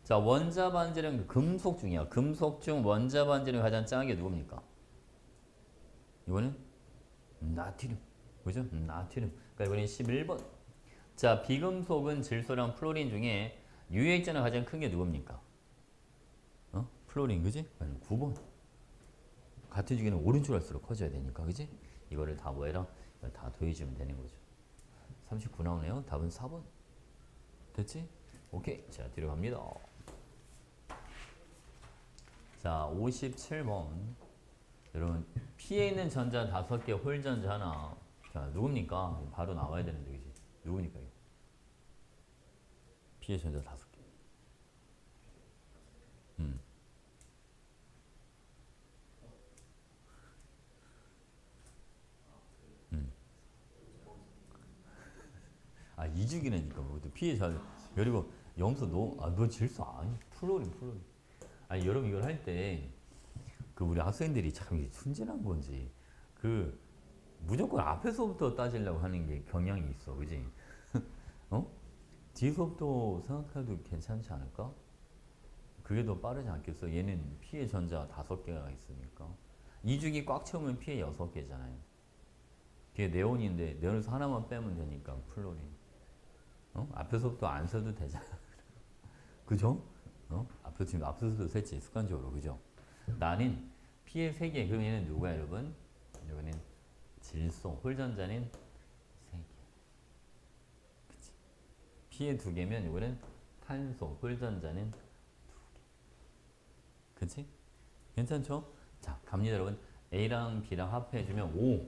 자, 원자 반지름 금속 중이야. 금속 중 원자 반지름 가장 작은 게 누굽니까? 이거는 나트륨. 그죠? 나트륨. 그러니까 이번엔 11번. 자, 비금속은 질소랑 플로린 중에 유효액자는 가장 큰 게 누굽니까? 플로린, 그지? 9번. 같은 주기는 오른쪽 할수록 커져야 되니까, 그지? 이거를 다 뭐해라? 다 더해주면 되는 거죠. 39 나오네요. 답은 4번. 됐지? 오케이. 자, 뒤로 갑니다. 자, 57번. 여러분, P에 있는 전자 5개, 홀 전자 하나. 자, 누굽니까? 바로 나와야 되는데, 그지? 누구니까, 이거? P의 전자 5개. 아, 이주기라니까. 뭐또 P의 전 그리고 염소 너 질소 아니, 플로린. 아니, 여러분 이걸 할 때 그 우리 학생들이 참 순진한 건지 그 무조건 앞에서부터 따지려고 하는 게 경향이 있어, 그지? 뒤에서부터 생각해도 괜찮지 않을까? 그게 더 빠르지 않겠어? 얘는 P의 전자 5개가 있으니까 2주기 꽉 채우면 P의 6개잖아요. 그게 네온인데 네온에서 하나만 빼면 되니까 플로린. 앞에서부터 안 써도 되잖아. 그죠? 앞에서도 셌지 습관적으로, 그죠? 나는 P의 3개. 그럼 얘는 누구야, 여러분? 여기는 질소, 홀전자는 3개. 그치? P의 2개면 이거는 탄소, 홀전자는 2개. 그치? 괜찮죠? 자, 갑니다, 여러분. A랑 B랑 합해주면 5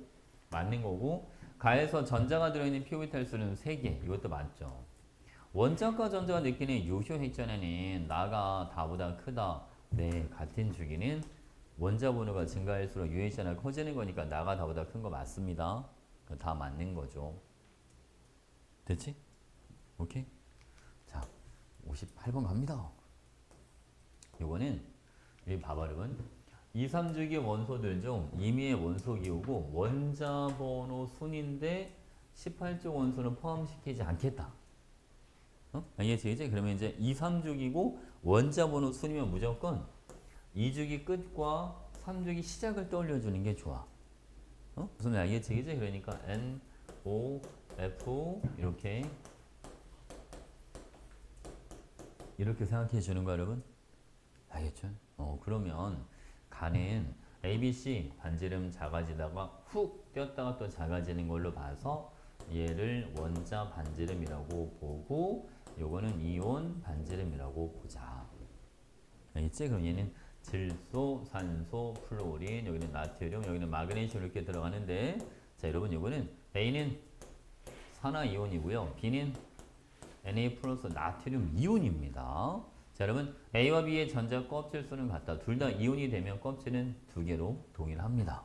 맞는 거고, 가에서 전자가 들어있는 피오비탈 수는 3개. 이것도 맞죠? 원자과 전자가 느끼는 유효액전에는 나가 다보다 크다. 네, 같은 주기는 원자 번호가 증가할수록 유효액전이 커지는 거니까 나가 다보다 큰 거 맞습니다. 다 맞는 거죠. 됐지? 오케이? 자, 58번 갑니다. 요거는 여기 봐봐 여러분. 2, 3주기 원소들 중 임의의 원소 기호고 원자 번호 순인데 18주 원소는 포함시키지 않겠다. 알겠지? 이제 그러면 이제 2, 3주기고 원자 번호 순이면 무조건 2주기 끝과 3주기 시작을 떠올려 주는 게 좋아. 무슨 말 알겠지? 이제 그러니까 N, O, F 이렇게 생각해 주는 거야, 여러분. 알겠죠? 그러면 가는 ABC 반지름 작아지다가 훅 뛰었다가 또 작아지는 걸로 봐서 얘를 원자 반지름이라고 보고 요거는 이온 반지름이라고 보자. 알겠지? 그럼 얘는 질소, 산소, 플로린, 여기는 나트륨, 여기는 마그네슘 이렇게 들어가는데 자 여러분 요거는 A는 산화이온이고요. B는 Na 플러스 나트륨 이온입니다. 자 여러분 A와 B의 전자 껍질 수는 같다. 둘 다 이온이 되면 껍질은 두 개로 동일합니다.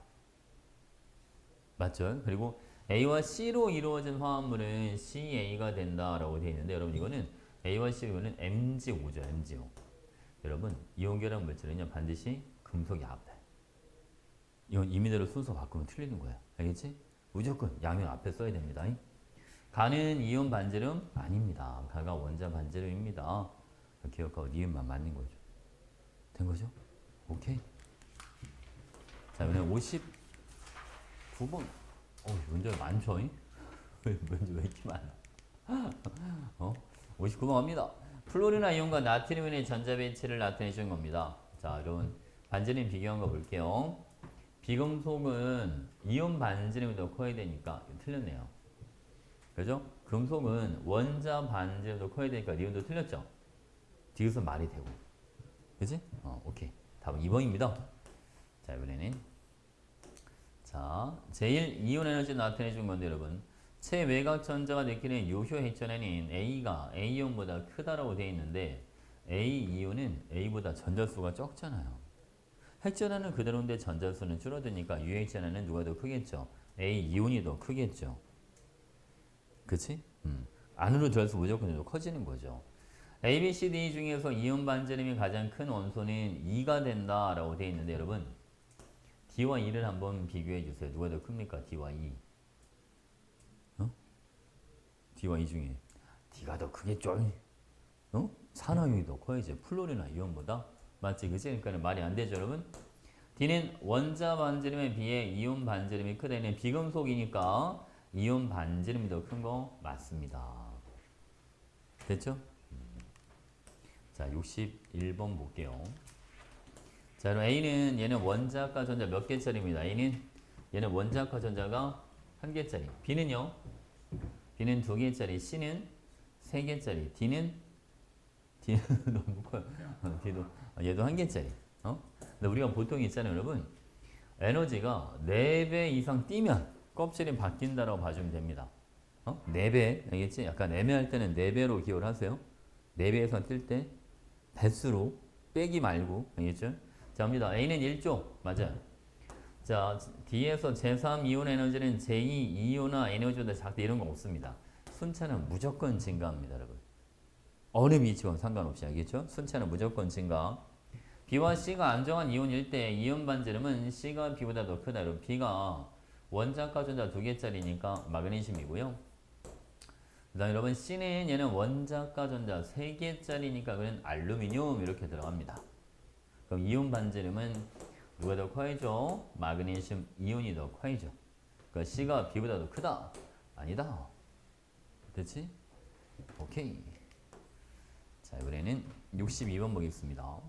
맞죠? 그리고 A와 C로 이루어진 화합물은 CA가 된다라고 되어 있는데 여러분 이거는 A와 C 이거는 MgO죠. MgO. 여러분 이온결합 물질은요 반드시 금속이 앞에. 이건 임의대로 순서 바꾸면 틀리는 거야. 알겠지? 무조건 양면 앞에 써야 됩니다. 가는 이온 반지름 아닙니다. 가가 원자 반지름입니다. 기억하고 니은만 맞는 거죠. 된 거죠? 오케이. 자, 이번에 59번. 문제 많죠? 문제 왜 이렇게 많아? 59번 갑니다. 플로리나 이온과 나트륨의 전자 배치를 나타내 준 겁니다. 자, 여러분 반지름 비교한 거 볼게요. 비금속은 이온 반지름이 더 커야 되니까 틀렸네요. 그죠? 금속은 원자 반지름이 더 커야 되니까 니은도 틀렸죠? 디귿은 말이 되고. 그지? 오케이. 답은 2번입니다. 자, 이번에는. 자, 제일 이온 에너지 나타내 준 건데, 여러분. 최외곽 전자가 느끼는 요효 핵전에는 A가 A이온보다 크다라고 되어 있는데, A 이온은 A보다 전자수가 적잖아요. 핵전하는 그대로인데 전자수는 줄어드니까 유핵전하는 누가 더 크겠죠? A 이온이 더 크겠죠. 그치? 안으로 들어서 무조건 더 커지는 거죠. A, B, C, D 중에서 이온 반지름이 가장 큰 원소는 2가 된다라고 되어 있는데 여러분 D와 E를 한번 비교해 주세요. 누가 더 큽니까? D와 E. D와 E 중에 D가 더 크겠죠? 산화율이 더 커야지. 플로리나 이온보다. 맞지? 그치? 그러니까 말이 안 되죠, 여러분? D는 원자 반지름에 비해 이온 반지름이 크다. 얘는 비금속이니까 이온 반지름이 더 큰 거 맞습니다. 됐죠? 자, 61번 볼게요. 자, 그럼 A는 얘는 원자과 전자 몇 개짜리입니다. 얘는 원자과 전자가 한 개짜리. B는요? B는 두 개짜리. C는 세 개짜리. D는 너무 커요. D도 얘도 한 개짜리. 근데 우리가 보통 있잖아요, 여러분. 에너지가 4배 이상 뛰면 껍질이 바뀐다라고 봐주면 됩니다. 4배, 알겠지? 약간 애매할 때는 4배로 기억을 하세요. 4배에서 뛸 때 배수로 빼기 말고, 알겠죠? 자, 갑니다. A는 1조, 맞아요. 자, D에서 제3 이온 에너지는 제2 이온화 에너지보다 작다 이런 거 없습니다. 순차는 무조건 증가합니다, 여러분. 어느 위치와 상관없이, 알겠죠? 순차는 무조건 증가. B와 C가 안정한 이온일 때 이온 반지름은 C가 B보다 더 크다. 여러분, B가 원자과 전자 2개짜리니까 마그네슘이고요. 그 다음 여러분 C는 얘는 원자과 전자 3개짜리니까 그는 알루미늄 이렇게 들어갑니다. 그럼 이온 반지름은 누가 더 커야죠? 마그네슘 이온이 더 커야죠. 그러니까 C가 B보다 더 크다? 아니다. 됐지? 오케이. 자, 이번에는 62번 보겠습니다.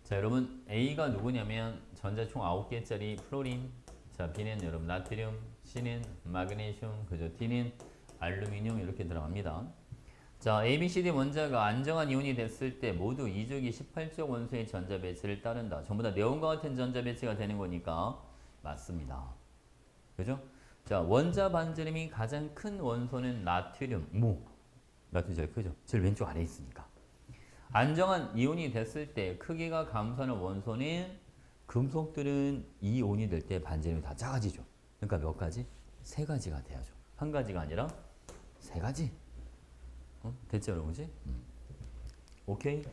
자, 여러분 A가 누구냐면 전자 총 9개짜리 플로린. 자, B는 여러분 나트륨, C는 마그네슘, 그죠? D는 알루미늄 이렇게 들어갑니다. 자, A, B, C, D 원자가 안정한 이온이 됐을 때 모두 2주기 18적 원소의 전자 배치를 따른다. 전부 다 네온과 같은 전자 배치가 되는 거니까 맞습니다. 그죠? 자, 원자 반지름이 가장 큰 원소는 나트륨. 나트륨 제일 크죠? 제일 왼쪽 아래에 있으니까. 안정한 이온이 됐을 때 크기가 감소하는 원소는 금속들은 이온이 될 때 반지름이 다 작아지죠. 그러니까 몇 가지? 3가지가 돼야죠. 한 가지가 아니라 3가지. 됐죠, 여러분? 오케이.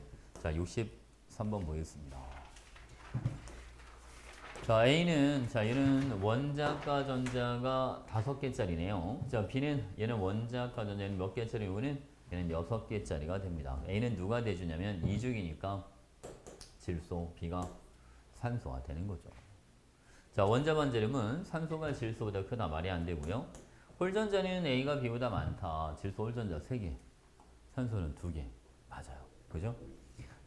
자, 63번 보겠습니다. 자, A는, 자, 얘는 원자과 전자가 5개짜리네요. 자, B는, 얘는 원자과 전자는 몇 개짜리? 이거는 얘는 6개짜리가 됩니다. A는 누가 대주냐면 이중이니까 질소, B가 산소가 되는 거죠. 자, 원자 반지름은 산소가 질소보다 크다 말이 안 되고요. 홀전자는 A가 B보다 많다. 질소 홀전자 3개, 산소는 2개. 맞아요. 그죠?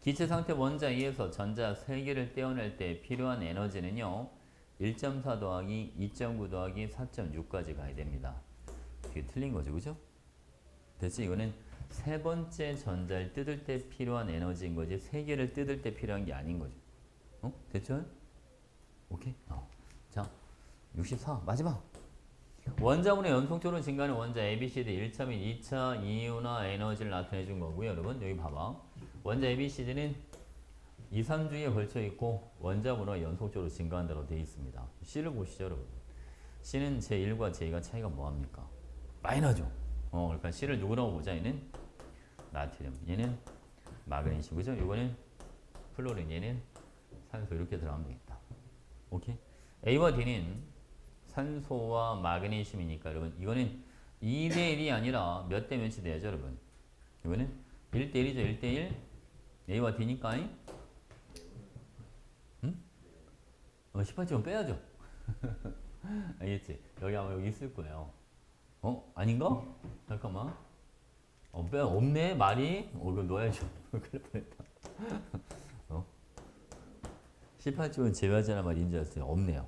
기체 상태 원자 2에서 전자 3개를 떼어낼 때 필요한 에너지는요. 1.4 더하기 2.9 더하기 4.6까지 가야 됩니다. 그게 틀린 거죠. 그죠? 됐지? 이거는 세 번째 전자를 뜯을 때 필요한 에너지인 거지 3개를 뜯을 때 필요한 게 아닌 거죠. 어? 됐죠? 오케이? 자, 64 마지막. 원자분의 연속적으로 증가하는 원자 ABCD 1차 및 2차 이온화 에너지를 나타내 준 거고요. 여러분 여기 봐봐. 원자 ABCD는 2, 3주에 걸쳐 있고 원자분호가 연속적으로 증가한다고 되어 있습니다. C를 보시죠, 여러분. C는 제1과 제2가 차이가 뭐합니까? 마이너죠. 그러니까 C를 누구라고 보자. 얘는 나트륨, 얘는 마그네슘, 그죠? 이거는 플로린, 얘는 산소 이렇게 들어가면 되겠다. 오케이? A와 D는 산소와 마그네슘이니까 여러분 이거는 2대1이 아니라 몇 대 몇이 돼야죠, 여러분? 이거는 1대1이죠, 1대1. A와 D니까. 응? 18점 빼야죠. 알겠지? 여기 아마 여기 있을 거예요. 아닌가? 잠깐만. 없네, 말이. 이거 넣어야죠. 큰일 뻔했다. 18쪽은 제외하자는 말인 줄 알았어요. 없네요.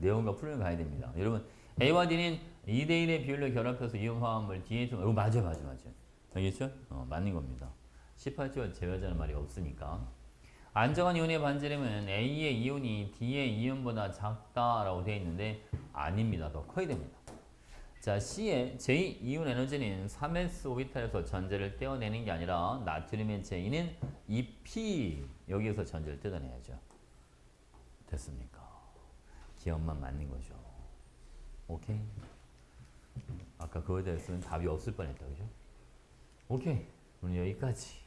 내용과 풀을 가야 됩니다. 여러분, A와 D는 2대1의 비율로 결합해서 이온 화합물 D에 좀, 맞아. 알겠죠? 맞는 겁니다. 18쪽은 제외하자는 말이 없으니까. 안정한 이온의 반지름은 A의 이온이 D의 이온보다 작다라고 되어 있는데 아닙니다. 더 커야 됩니다. 자, C의 제2이온 에너지는 3s 오비탈에서 전자를 떼어내는 게 아니라 나트륨의 제2는 2p 여기에서 전자를 뜯어내야죠. 됐습니까? 기억만 맞는 거죠. 오케이? 아까 그거에 대해서는 답이 없을 뻔했다. 그죠? 오케이. 오늘 여기까지.